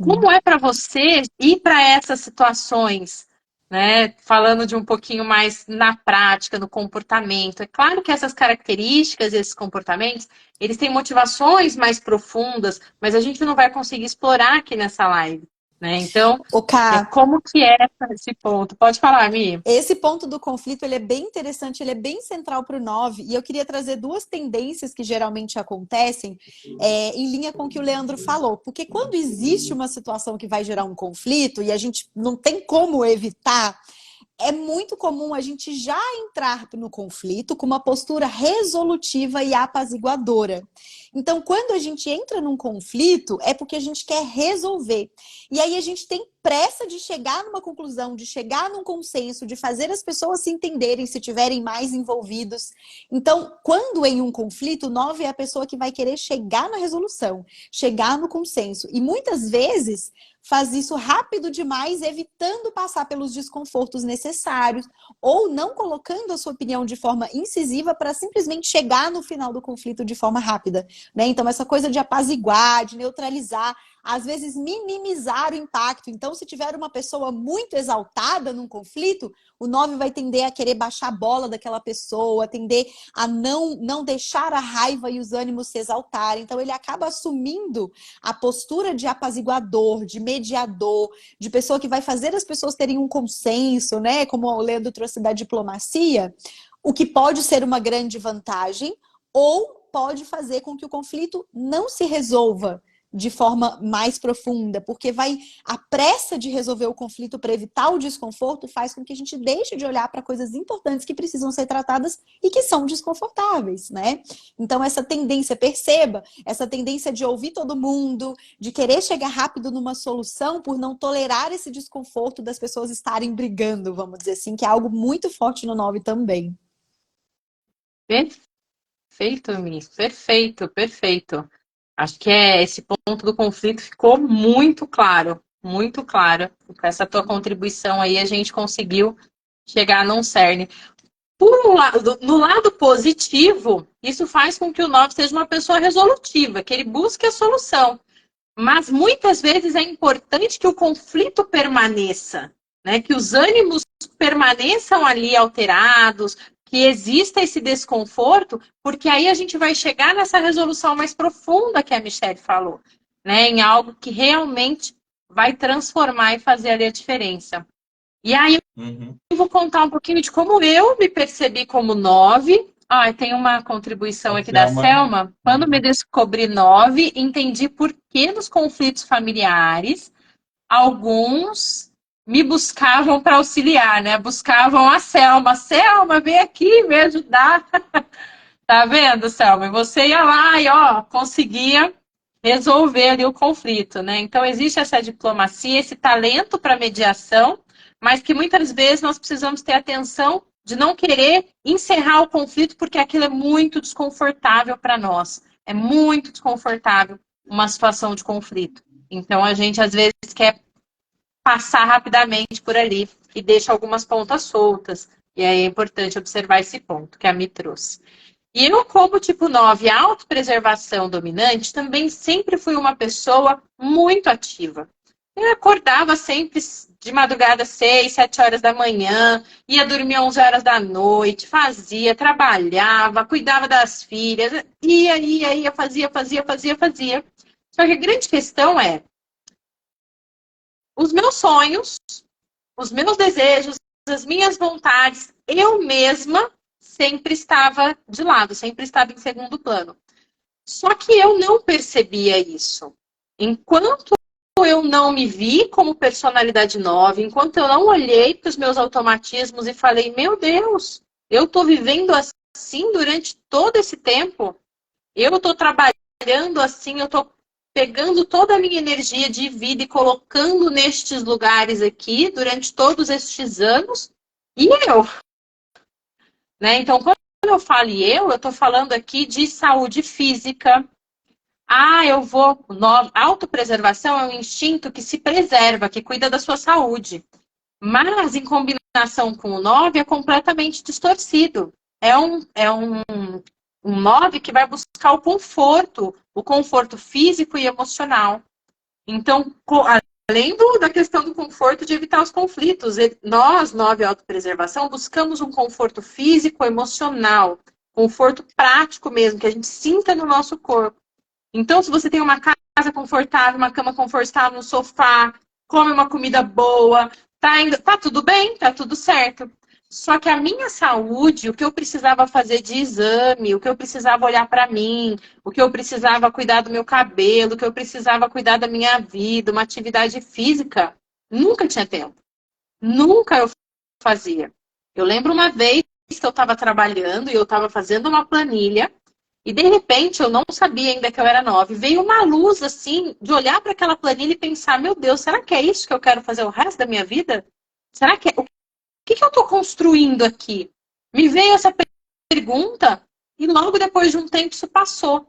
Como é para você ir para essas situações, né? Falando de um pouquinho mais na prática, no comportamento. É claro que essas características, esses comportamentos, eles têm motivações mais profundas, mas a gente não vai conseguir explorar aqui nessa live. né? Então, O Ká, como que é esse ponto? Pode falar, Mi. esse ponto do conflito, ele é bem interessante, ele é bem central para o 9, e eu queria trazer duas tendências que geralmente acontecem em linha com o que o Leandro falou. Porque quando existe uma situação que vai gerar um conflito e a gente não tem como evitar, é muito comum a gente já entrar no conflito com uma postura resolutiva e apaziguadora. Então, quando a gente entra num conflito, é porque a gente quer resolver. E aí a gente tem pressa de chegar numa conclusão, de chegar num consenso, de fazer as pessoas se entenderem, se tiverem mais envolvidos. Então, quando em um conflito, o 9 é a pessoa que vai querer chegar na resolução, chegar no consenso. E muitas vezes faz isso rápido demais, evitando passar pelos desconfortos necessários, ou não colocando a sua opinião de forma incisiva para simplesmente chegar no final do conflito de forma rápida, né? Então, essa coisa de apaziguar, de neutralizar, às vezes minimizar o impacto. Então, se tiver uma pessoa muito exaltada num conflito, o 9 vai tender a querer baixar a bola daquela pessoa, tender a não deixar a raiva e os ânimos se exaltarem. Então, ele acaba assumindo a postura de apaziguador, de mediador, de pessoa que vai fazer as pessoas terem um consenso, né? Como o Leandro trouxe da diplomacia, o que pode ser uma grande vantagem, ou pode fazer com que o conflito não se resolva de forma mais profunda, porque a pressa de resolver o conflito para evitar o desconforto faz com que a gente deixe de olhar para coisas importantes que precisam ser tratadas e que são desconfortáveis, né? Então essa tendência, perceba, essa tendência de ouvir todo mundo, de querer chegar rápido numa solução por não tolerar esse desconforto das pessoas estarem brigando, vamos dizer assim, que é algo muito forte no 9 também. Perfeito, Mi. Perfeito, perfeito. Acho que esse ponto do conflito ficou muito claro, muito claro. Com essa tua contribuição aí, a gente conseguiu chegar num cerne. No lado positivo, isso faz com que o 9 seja uma pessoa resolutiva, que ele busque a solução. Mas muitas vezes é importante que o conflito permaneça, né? Que os ânimos permaneçam ali alterados, que exista esse desconforto, porque aí a gente vai chegar nessa resolução mais profunda que a Michelle falou, né? Em algo que realmente vai transformar e fazer ali a diferença. E aí eu vou contar um pouquinho de como eu me percebi como 9. Tem uma contribuição aqui da Selma. Quando me descobri 9, entendi por que nos conflitos familiares alguns me buscavam para auxiliar, né? Buscavam a Selma. Selma, vem aqui me ajudar. Tá vendo, Selma? E você ia lá e, conseguia resolver ali o conflito, né? Então, existe essa diplomacia, esse talento para mediação, mas que muitas vezes nós precisamos ter atenção de não querer encerrar o conflito porque aquilo é muito desconfortável para nós. É muito desconfortável uma situação de conflito. Então, a gente, às vezes, quer passar rapidamente por ali e deixa algumas pontas soltas. E aí é importante observar esse ponto que a Mi trouxe. E eu, como tipo 9, autopreservação dominante, também sempre fui uma pessoa muito ativa. Eu acordava sempre de madrugada 6, 7 horas da manhã, ia dormir 11 horas da noite, fazia, trabalhava, cuidava das filhas, ia, fazia. Só que a grande questão é, os meus sonhos, os meus desejos, as minhas vontades, eu mesma sempre estava de lado, sempre estava em segundo plano. Só que eu não percebia isso. Enquanto eu não me vi como personalidade 9, enquanto eu não olhei para os meus automatismos e falei, meu Deus, eu estou vivendo assim durante todo esse tempo, eu estou trabalhando assim, eu estou pegando toda a minha energia de vida e colocando nestes lugares aqui durante todos estes anos, e eu? Né? Então, quando eu falo eu estou falando aqui de saúde física. Autopreservação é um instinto que se preserva, que cuida da sua saúde. Mas, em combinação com o 9, é completamente distorcido. É um 9 que vai buscar o conforto físico e emocional. Então, além da questão do conforto de evitar os conflitos, nós, 9 autopreservação, buscamos um conforto físico, emocional, conforto prático mesmo, que a gente sinta no nosso corpo. Então, se você tem uma casa confortável, uma cama confortável, um sofá, come uma comida boa, tá tudo bem, tá tudo certo. Só que a minha saúde, o que eu precisava fazer de exame, o que eu precisava olhar para mim, o que eu precisava cuidar do meu cabelo, o que eu precisava cuidar da minha vida, uma atividade física, nunca tinha tempo. Nunca eu fazia. Eu lembro uma vez que eu estava trabalhando e eu estava fazendo uma planilha e de repente eu não sabia ainda que eu era 9. Veio uma luz assim de olhar para aquela planilha e pensar, meu Deus, será que é isso que eu quero fazer o resto da minha vida? Será que o que eu estou construindo aqui? Me veio essa pergunta e logo depois de um tempo isso passou.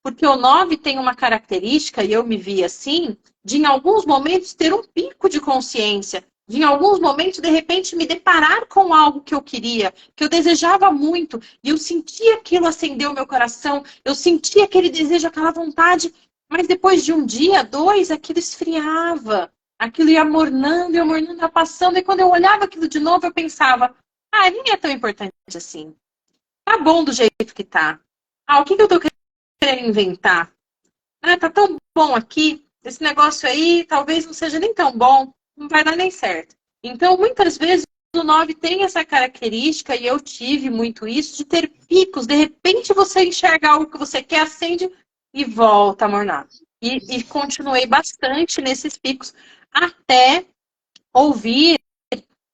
Porque o 9 tem uma característica, e eu me vi assim, de em alguns momentos ter um pico de consciência, de em alguns momentos, de repente, me deparar com algo que eu queria, que eu desejava muito, e eu sentia aquilo acender o meu coração, eu sentia aquele desejo, aquela vontade, mas depois de um dia, 2, aquilo esfriava, aquilo ia mornando, ia passando, e quando eu olhava aquilo de novo, eu pensava, nem é tão importante assim. Tá bom do jeito que tá. O que eu tô querendo inventar? Tá tão bom aqui, esse negócio aí talvez não seja nem tão bom, não vai dar nem certo. Então, muitas vezes, o 9 tem essa característica, e eu tive muito isso, de ter picos. De repente, você enxerga algo que você quer, acende e volta a mornar. E continuei bastante nesses picos, até ouvir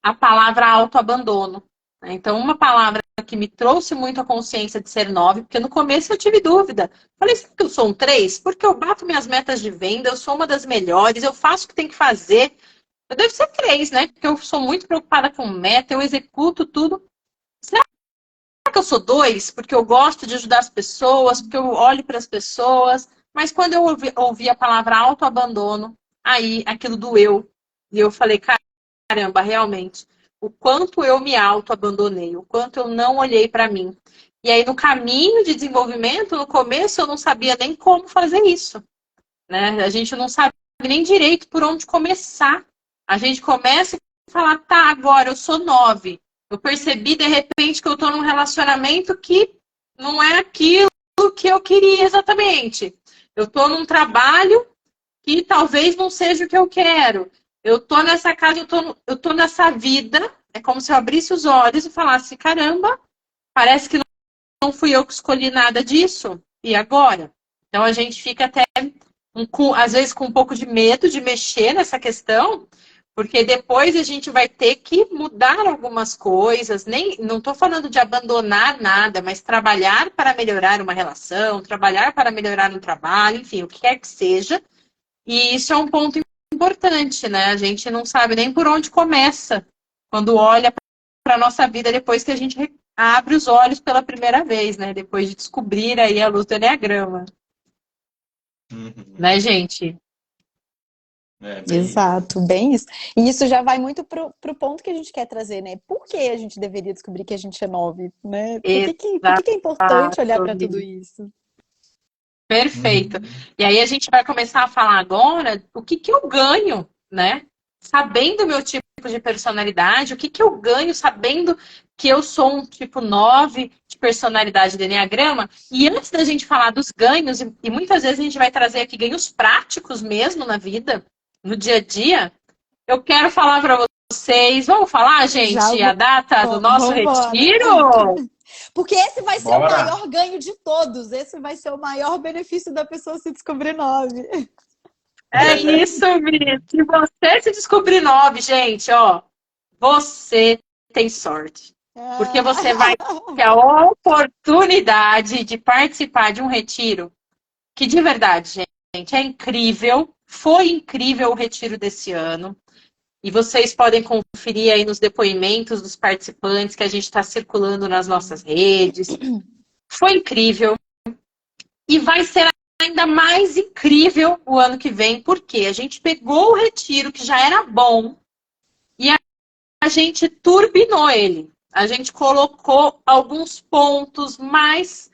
a palavra autoabandono. Então, uma palavra que me trouxe muito a consciência de ser 9, porque no começo eu tive dúvida. Falei, será que eu sou um 3? Porque eu bato minhas metas de venda, eu sou uma das melhores, eu faço o que tem que fazer. Eu devo ser 3, né? Porque eu sou muito preocupada com meta, eu executo tudo. Será que eu sou 2? Porque eu gosto de ajudar as pessoas, porque eu olho para as pessoas. Mas quando eu ouvi a palavra autoabandono, aí aquilo doeu. E eu falei, caramba, realmente, o quanto eu me auto-abandonei, o quanto eu não olhei para mim. E aí, no caminho de desenvolvimento, no começo, eu não sabia nem como fazer isso, né? A gente não sabe nem direito por onde começar. A gente começa a falar, tá, agora eu sou 9. Eu percebi, de repente, que eu tô num relacionamento que não é aquilo que eu queria exatamente. Eu tô num trabalho que talvez não seja o que eu quero. Eu tô nessa casa, eu tô nessa vida. É como se eu abrisse os olhos e falasse, caramba, parece que não fui eu que escolhi nada disso. E agora? Então a gente fica até, às vezes, com um pouco de medo de mexer nessa questão, porque depois a gente vai ter que mudar algumas coisas. Não estou falando de abandonar nada, mas trabalhar para melhorar uma relação, trabalhar para melhorar um trabalho, enfim, o que quer que seja. E isso é um ponto importante, né? A gente não sabe nem por onde começa quando olha para a nossa vida depois que a gente abre os olhos pela primeira vez, né? Depois de descobrir aí a luz do Eneagrama. Né, gente? Exato, bem isso. E isso já vai muito pro ponto que a gente quer trazer, né? Por que a gente deveria descobrir que a gente é 9, né? Por que é importante olhar para tudo isso? Perfeito. E aí a gente vai começar a falar agora o que eu ganho, né? Sabendo o meu tipo de personalidade, o que eu ganho sabendo que eu sou um tipo 9 de personalidade do Eneagrama. E antes da gente falar dos ganhos, e muitas vezes a gente vai trazer aqui ganhos práticos mesmo na vida, no dia a dia, eu quero falar para vocês. Vamos falar, gente, a data do nosso retiro? Porque esse vai ser o maior ganho de todos. Esse vai ser o maior benefício da pessoa se descobrir 9. É isso, menino. Se você se descobrir 9, gente, ó, você tem sorte. Porque você vai ter a oportunidade de participar de um retiro que, de verdade, gente, é incrível. Foi incrível o retiro desse ano. E vocês podem conferir aí nos depoimentos dos participantes que a gente está circulando nas nossas redes. Foi incrível. E vai ser ainda mais incrível o ano que vem, porque a gente pegou o retiro que já era bom e a gente turbinou ele. A gente colocou alguns pontos mais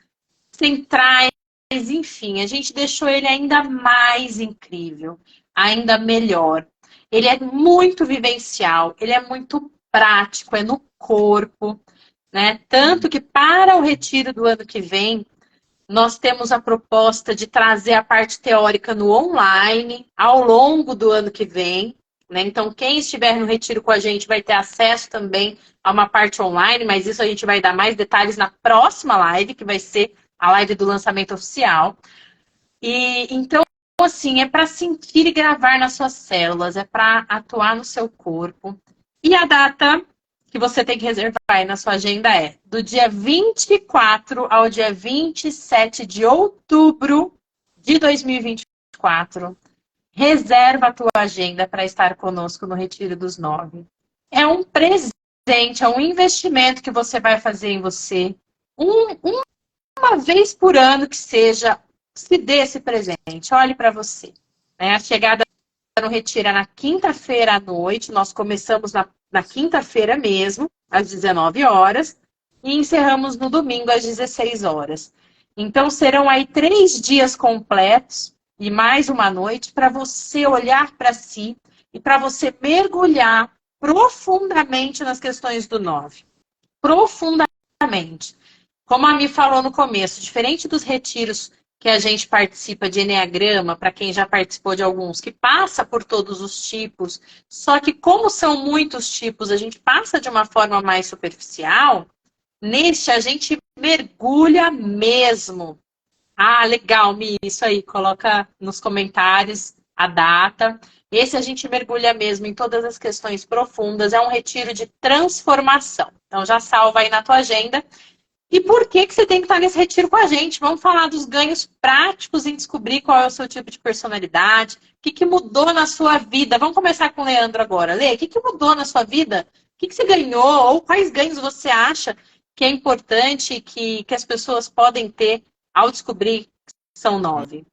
centrais, enfim, a gente deixou ele ainda mais incrível, ainda melhor. Ele é muito vivencial, ele é muito prático, é no corpo, né? Tanto que para o retiro do ano que vem, nós temos a proposta de trazer a parte teórica no online ao longo do ano que vem. né? Então, quem estiver no retiro com a gente vai ter acesso também a uma parte online, mas isso a gente vai dar mais detalhes na próxima live, que vai ser a live do lançamento oficial. E então, assim, é para sentir e gravar nas suas células, é para atuar no seu corpo. E a data que você tem que reservar aí na sua agenda é do dia 24 ao dia 27 de outubro de 2024. Reserva a tua agenda para estar conosco no Retiro dos 9. É um presente, é um investimento que você vai fazer em você. Uma vez por ano que seja, se dê esse presente. Olhe para você. Né? A chegada no Retiro é na quinta-feira à noite. Nós começamos na quinta-feira mesmo, às 19 horas. E encerramos no domingo, às 16 horas. Então, serão aí 3 dias completos e mais uma noite para você olhar para si e para você mergulhar profundamente nas questões do 9. Profundamente. Como a Mi falou no começo, diferente dos retiros que a gente participa de Eneagrama, para quem já participou de alguns, que passa por todos os tipos, só que como são muitos tipos, a gente passa de uma forma mais superficial, neste a gente mergulha mesmo. Ah, legal, Mi, isso aí, coloca nos comentários a data. Esse a gente mergulha mesmo em todas as questões profundas, é um retiro de transformação. Então já salva aí na tua agenda. E por que você tem que estar nesse retiro com a gente? Vamos falar dos ganhos práticos em descobrir qual é o seu tipo de personalidade, o que mudou na sua vida. Vamos começar com o Leandro agora. Lê, o que mudou na sua vida? O que você ganhou? Ou quais ganhos você acha que é importante que as pessoas podem ter ao descobrir que são 9?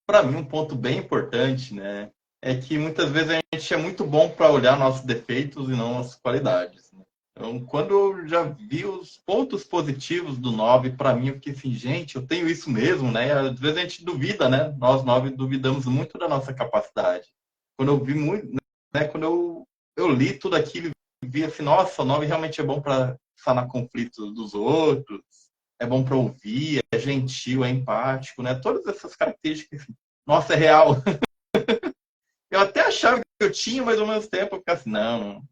Para mim, um ponto bem importante, né, é que muitas vezes a gente é muito bom para olhar nossos defeitos e não nossas qualidades. Né? Então, quando eu já vi os pontos positivos do 9, para mim, eu fiquei assim, gente, eu tenho isso mesmo, né? Às vezes a gente duvida, né? Nós 9 duvidamos muito da nossa capacidade. Quando eu vi muito, né? Quando eu li tudo aquilo e vi assim, nossa, o 9 realmente é bom para sanar conflitos dos outros, é bom para ouvir, é gentil, é empático, né? Todas essas características, assim, nossa, é real. Eu até achava que eu tinha, mas ao mesmo tempo eu ficava assim, não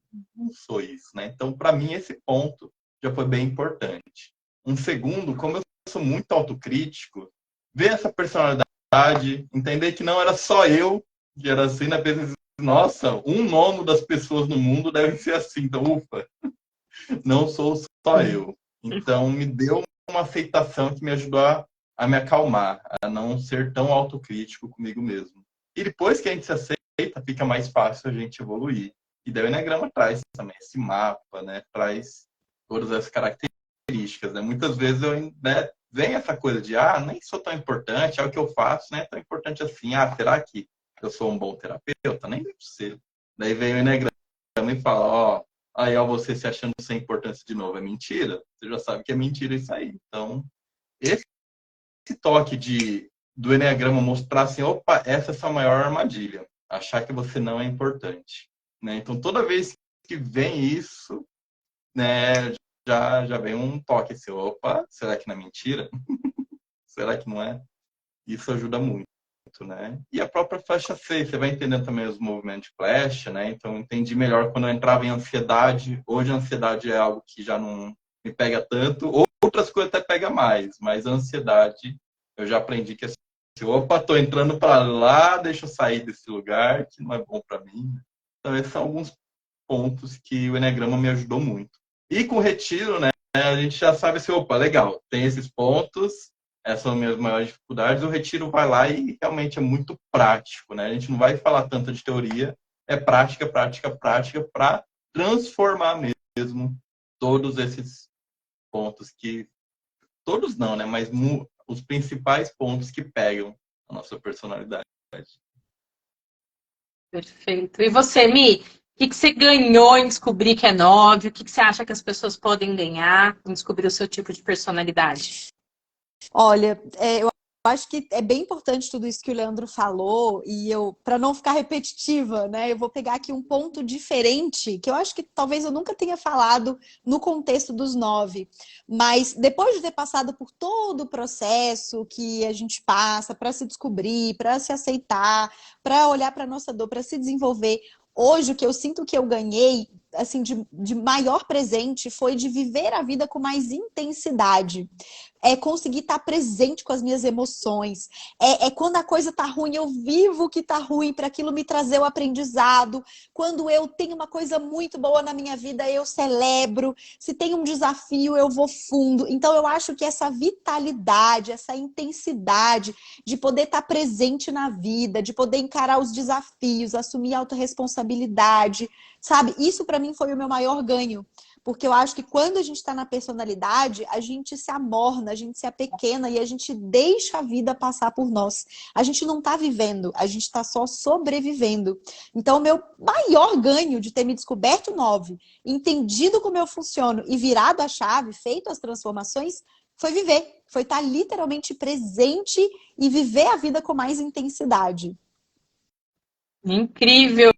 sou isso, né? Então, para mim, esse ponto já foi bem importante. Um segundo, como eu sou muito autocrítico, ver essa personalidade, entender que não era só eu que era assim, na né? Nossa, 1/9 das pessoas no mundo devem ser assim, então, ufa, não sou só eu. Então, me deu uma aceitação que me ajudou a me acalmar, a não ser tão autocrítico comigo mesmo. E depois que a gente se aceita, fica mais fácil a gente evoluir. E daí o Eneagrama traz também esse mapa, né? Traz todas as características, né? Muitas vezes vem essa coisa de, nem sou tão importante, é o que eu faço, não é tão importante assim. Será que eu sou um bom terapeuta? Nem deve ser. Daí vem o Eneagrama e fala, aí você se achando sem importância de novo, é mentira. Você já sabe que é mentira isso aí. Então, esse toque do Eneagrama mostrar assim, opa, essa é a sua maior armadilha. Achar que você não é importante. Né? Então, toda vez que vem isso, né, já vem um toque assim, opa, será que não é mentira? Será que não é? Isso ajuda muito, né? E a própria flecha 6, você vai entendendo também os movimentos de flecha, né? Então, eu entendi melhor quando eu entrava em ansiedade. Hoje, a ansiedade é algo que já não me pega tanto. Outras coisas até pega mais, mas a ansiedade, eu já aprendi que assim, opa, tô entrando para lá, deixa eu sair desse lugar, que não é bom para mim. Então, esses são alguns pontos que o Eneagrama me ajudou muito. E com o retiro, né, a gente já sabe assim, opa, legal, tem esses pontos, essas são as minhas maiores dificuldades, o retiro vai lá e realmente é muito prático, né? A gente não vai falar tanto de teoria, é prática, prática, prática, para transformar mesmo todos esses pontos que... Todos não, né? Mas os principais pontos que pegam a nossa personalidade. Perfeito. E você, Mi? O que você ganhou em descobrir que é 9? O que você acha que as pessoas podem ganhar em descobrir o seu tipo de personalidade? Olha, eu acho que é bem importante tudo isso que o Leandro falou, e para não ficar repetitiva, né, eu vou pegar aqui um ponto diferente, que eu acho que talvez eu nunca tenha falado no contexto dos 9, mas depois de ter passado por todo o processo que a gente passa para se descobrir, para se aceitar, para olhar para a nossa dor, para se desenvolver, hoje o que eu sinto que eu ganhei, assim, de maior presente foi de viver a vida com mais intensidade. É conseguir estar presente com as minhas emoções. É quando a coisa tá ruim, eu vivo o que tá ruim para aquilo me trazer o aprendizado. Quando eu tenho uma coisa muito boa na minha vida, eu celebro. Se tem um desafio, eu vou fundo. Então, eu acho que essa vitalidade, essa intensidade de poder estar presente na vida, de poder encarar os desafios, assumir a autorresponsabilidade, sabe? Isso, para mim, foi o meu maior ganho. Porque eu acho que quando a gente está na personalidade, a gente se amorna, a gente se apequena e a gente deixa a vida passar por nós. A gente não está vivendo, a gente está só sobrevivendo. Então, o meu maior ganho de ter me descoberto 9, entendido como eu funciono e virado a chave, feito as transformações, foi viver. Foi estar literalmente presente e viver a vida com mais intensidade. Incrível!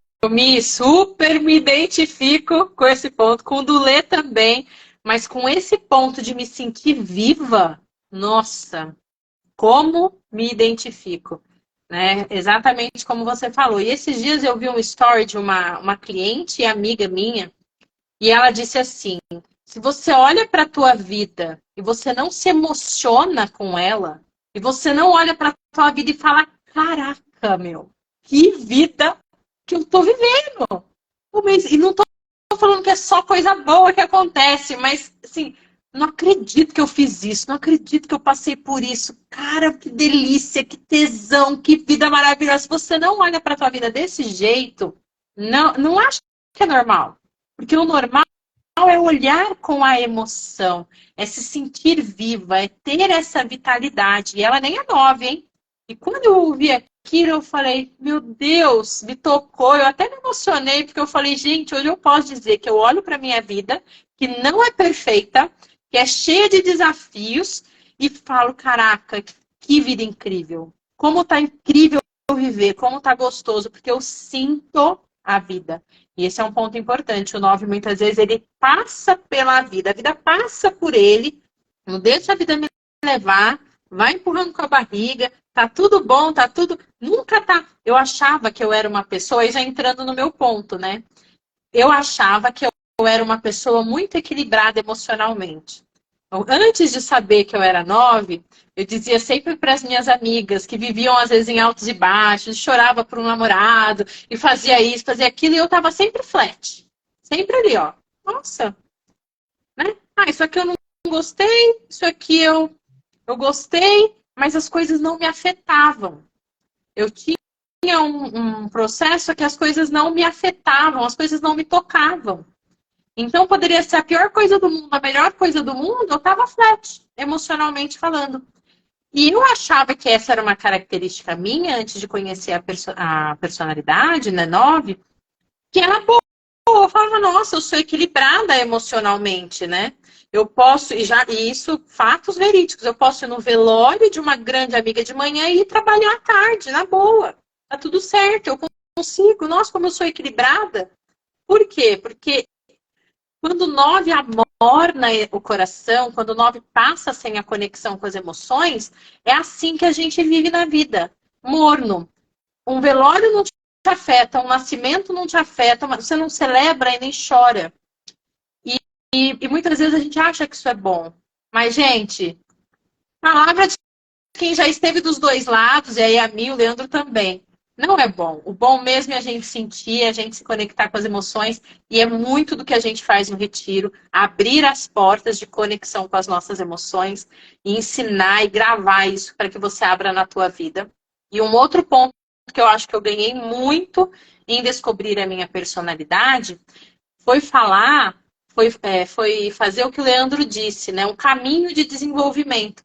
Super me identifico com esse ponto, com o do Lê também, mas com esse ponto de me sentir viva, nossa, como me identifico, né? Exatamente como você falou. E esses dias eu vi um story de uma cliente e amiga minha, e ela disse assim: se você olha para a tua vida e você não se emociona com ela, e você não olha para a tua vida e fala, caraca, meu, que vida que eu tô vivendo. E não tô falando que é só coisa boa que acontece, mas, assim, não acredito que eu fiz isso, não acredito que eu passei por isso. Cara, que delícia, que tesão, que vida maravilhosa. Se você não olha pra tua vida desse jeito, não acha que é normal. Porque o normal é olhar com a emoção, é se sentir viva, é ter essa vitalidade. E ela nem é 9, hein? E quando eu ouvi aquilo, eu falei, meu Deus, me tocou. Eu até me emocionei, porque eu falei, gente, hoje eu posso dizer que eu olho para minha vida, que não é perfeita, que é cheia de desafios, e falo, caraca, que vida incrível. Como tá incrível viver, como tá gostoso, porque eu sinto a vida. E esse é um ponto importante. O 9, muitas vezes, ele passa pela vida. A vida passa por ele, não deixa a vida me levar, vai empurrando com a barriga, tá tudo bom, tá tudo... Nunca tá... Eu achava que eu era uma pessoa, e já entrando no meu ponto, né? Eu achava que eu era uma pessoa muito equilibrada emocionalmente. Então, antes de saber que eu era 9, eu dizia sempre para as minhas amigas, que viviam às vezes em altos e baixos, chorava por um namorado, e fazia isso, fazia aquilo, e eu tava sempre flat. Sempre ali, ó. Nossa, né? Ah, isso aqui eu não gostei, isso aqui eu gostei, mas as coisas não me afetavam. Eu tinha um processo que as coisas não me afetavam, as coisas não me tocavam. Então, poderia ser a pior coisa do mundo, a melhor coisa do mundo, eu estava flat, emocionalmente falando. E eu achava que essa era uma característica minha, antes de conhecer a personalidade, né, 9, que era boa. Eu falava, nossa, eu sou equilibrada emocionalmente, né? Eu posso, e isso, fatos verídicos, eu posso ir no velório de uma grande amiga de manhã e ir trabalhar à tarde, na boa. Tá tudo certo, eu consigo. Nossa, como eu sou equilibrada. Por quê? Porque quando o 9 amorna o coração, quando o 9 passa sem a conexão com as emoções, é assim que a gente vive na vida. Morno. Um velório não te afeta, um nascimento não te afeta, você não celebra e nem chora. E muitas vezes a gente acha que isso é bom. Mas, gente, palavra de quem já esteve dos dois lados, e aí a mim, o Leandro também. Não é bom. O bom mesmo é a gente sentir, a gente se conectar com as emoções, e é muito do que a gente faz no retiro, abrir as portas de conexão com as nossas emoções, e ensinar e gravar isso para que você abra na tua vida. E um outro ponto que eu acho que eu ganhei muito em descobrir a minha personalidade foi foi fazer o que o Leandro disse, né? Um caminho de desenvolvimento.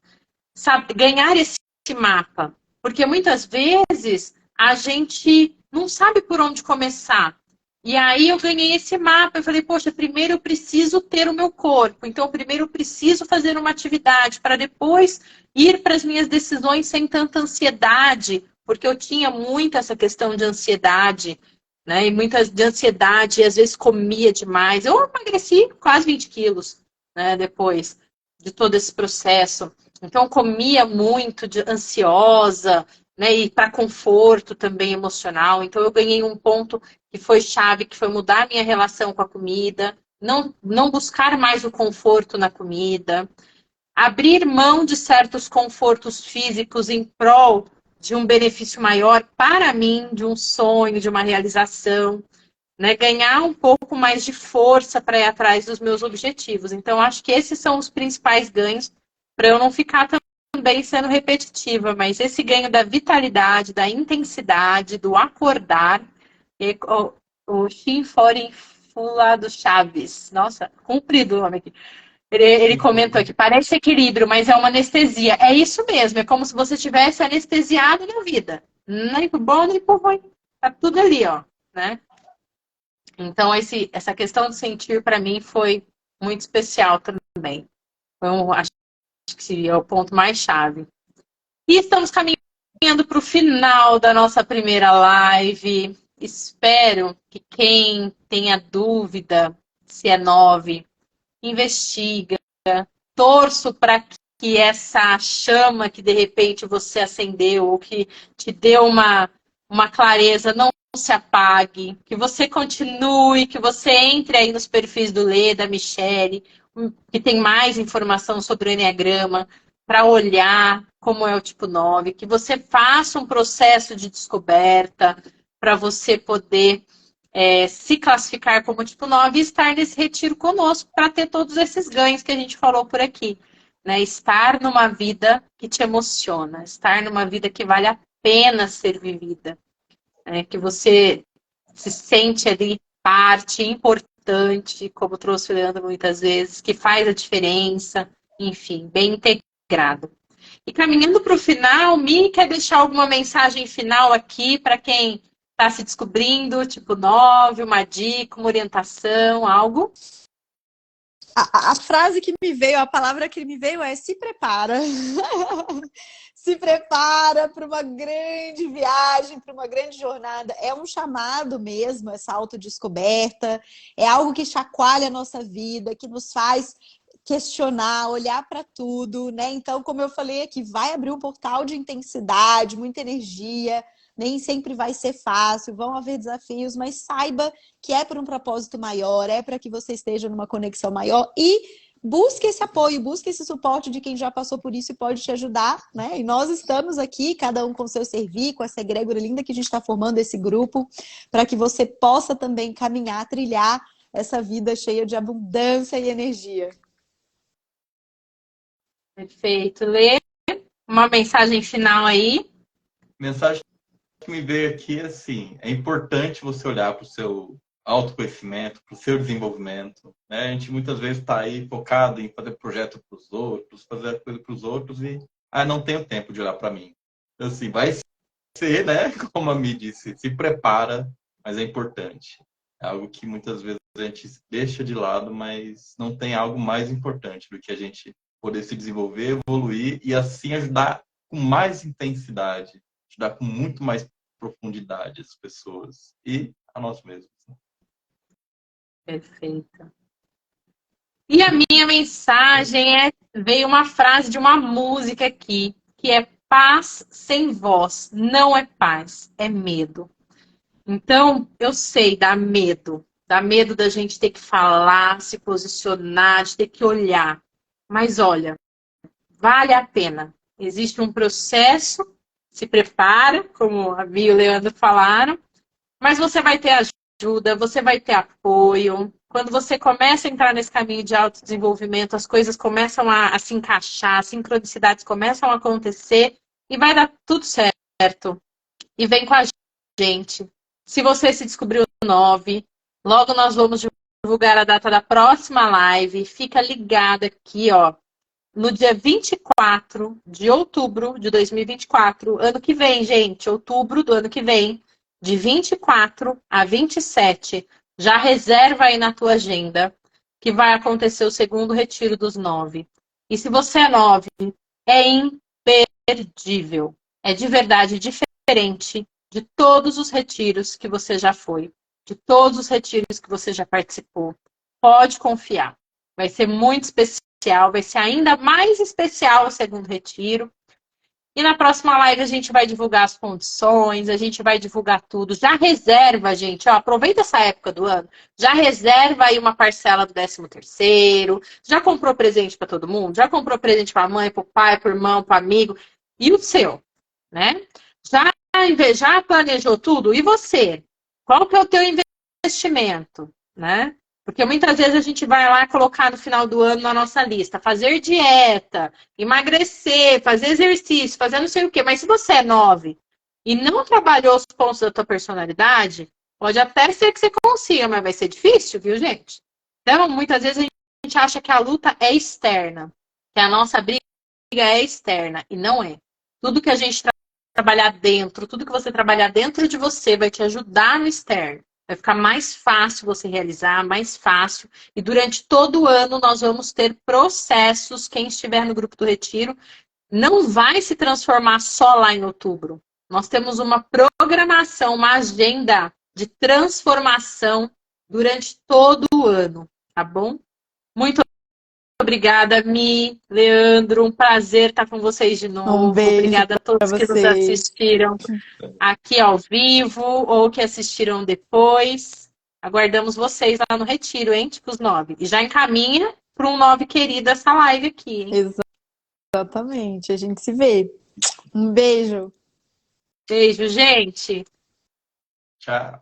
Sabe, ganhar esse mapa. Porque muitas vezes a gente não sabe por onde começar. E aí eu ganhei esse mapa, eu falei, poxa, primeiro eu preciso ter o meu corpo, então primeiro eu preciso fazer uma atividade para depois ir para as minhas decisões sem tanta ansiedade, porque eu tinha muito essa questão de ansiedade, né? E muitas de ansiedade, e às vezes comia demais. Eu emagreci quase 20 quilos, né, depois de todo esse processo. Então comia muito, ansiosa, né? E para conforto também emocional. Então eu ganhei um ponto que foi chave, que foi mudar a minha relação com a comida, não buscar mais o conforto na comida, abrir mão de certos confortos físicos em prol de um benefício maior para mim, de um sonho, de uma realização, né? Ganhar um pouco mais de força para ir atrás dos meus objetivos. Então, acho que esses são os principais ganhos para eu não ficar também sendo repetitiva, mas esse ganho da vitalidade, da intensidade, do acordar, o Shinforin Fula do Chaves. Nossa, cumprido o nome aqui. Ele comentou aqui, parece equilíbrio, mas é uma anestesia. É isso mesmo, é como se você tivesse anestesiado na vida. Nem pro bom, nem pro ruim. Tá tudo ali, ó, né? Então, essa questão de sentir, para mim, foi muito especial também. Acho que seria o ponto mais chave. E estamos caminhando para o final da nossa primeira live. Espero que quem tenha dúvida se é 9, investiga. Torço para que essa chama que de repente você acendeu, ou que te deu uma clareza, não se apague, que você continue, que você entre aí nos perfis do Lê, da Michele, que tem mais informação sobre o Enneagrama, para olhar como é o tipo 9, que você faça um processo de descoberta para você poder se classificar como tipo 9 e estar nesse retiro conosco para ter todos esses ganhos que a gente falou por aqui. Né? Estar numa vida que te emociona, estar numa vida que vale a pena ser vivida. Que você se sente ali parte importante, como trouxe o Leandro muitas vezes, que faz a diferença, enfim, bem integrado. E caminhando para o final, Mi, quer deixar alguma mensagem final aqui para quem está se descobrindo, tipo 9, uma dica, uma orientação, algo? A frase que me veio, a palavra que me veio é se prepara. Se prepara para uma grande viagem, para uma grande jornada. É um chamado mesmo, essa autodescoberta. É algo que chacoalha a nossa vida, que nos faz questionar, olhar para tudo, né? Então, como eu falei aqui, vai abrir um portal de intensidade, muita energia. Nem sempre vai ser fácil, vão haver desafios, mas saiba que é por um propósito maior, é para que você esteja numa conexão maior e busque esse apoio, busque esse suporte de quem já passou por isso e pode te ajudar, né? E nós estamos aqui, cada um com seu servir, com essa egrégora linda que a gente está formando esse grupo, para que você possa também caminhar, trilhar essa vida cheia de abundância e energia. Perfeito. Lê uma mensagem final aí. Mensagem que me veio aqui é assim, é importante você olhar para o seu autoconhecimento, para o seu desenvolvimento. Né? A gente muitas vezes está aí focado em fazer projeto para os outros, fazer coisa para os outros e não tenho tempo de olhar para mim. Então, assim, vai ser, né? Como a Mi disse, se prepara, mas é importante. É algo que muitas vezes a gente deixa de lado, mas não tem algo mais importante do que a gente poder se desenvolver, evoluir e assim ajudar com mais intensidade, ajudar com muito mais profundidade as pessoas e a nós mesmos. Perfeito. E a minha mensagem veio uma frase de uma música aqui, que é paz sem voz, não é paz, é medo. Então, eu sei, dá medo da gente ter que falar, se posicionar, de ter que olhar. Mas olha, vale a pena. Existe um processo, se prepara, como a Bia e o Leandro falaram, mas você vai ter ajuda, você vai ter apoio. Quando você começa a entrar nesse caminho de autodesenvolvimento, as coisas começam a se encaixar, as sincronicidades começam a acontecer e vai dar tudo certo. E vem com a gente. Se você se descobriu 9, logo nós vamos divulgar a data da próxima live. Fica ligada aqui, ó. No dia 24 de outubro de 2024, ano que vem, gente, outubro do ano que vem, de 24 a 27, já reserva aí na tua agenda que vai acontecer o segundo retiro dos 9. E se você é 9, é imperdível. É de verdade diferente de todos os retiros que você já foi, de todos os retiros que você já participou. Pode confiar. Vai ser muito especial, vai ser ainda mais especial o segundo retiro. E na próxima live a gente vai divulgar as condições, a gente vai divulgar tudo. Já reserva, gente, ó, aproveita essa época do ano, já reserva aí uma parcela do 13º, já comprou presente para todo mundo? Já comprou presente para a mãe, para o pai, para o irmão, para o amigo? E o seu, né? Já planejou tudo? E você? Qual que é o teu investimento, né? Porque muitas vezes a gente vai lá colocar no final do ano na nossa lista, fazer dieta, emagrecer, fazer exercício, fazer não sei o quê. Mas se você é 9 e não trabalhou os pontos da tua personalidade, pode até ser que você consiga, mas vai ser difícil, viu, gente? Então, muitas vezes a gente acha que a luta é externa, que a nossa briga é externa, e não é. Tudo que a gente trabalhar dentro, tudo que você trabalhar dentro de você vai te ajudar no externo. Vai ficar mais fácil você realizar, mais fácil. E durante todo o ano nós vamos ter processos. Quem estiver no grupo do Retiro não vai se transformar só lá em outubro. Nós temos uma programação, uma agenda de transformação durante todo o ano, tá bom? Muito obrigada, Mi, Leandro. Um prazer estar com vocês de novo. Um beijo Obrigada a para todos que nos vocês. assistiram aqui ao vivo ou que assistiram depois. Aguardamos vocês lá no Retiro, hein, tipo os 9. E já encaminha para um 9 querido essa live aqui, hein? Exatamente. A gente se vê. Um beijo. Beijo, gente. Tchau.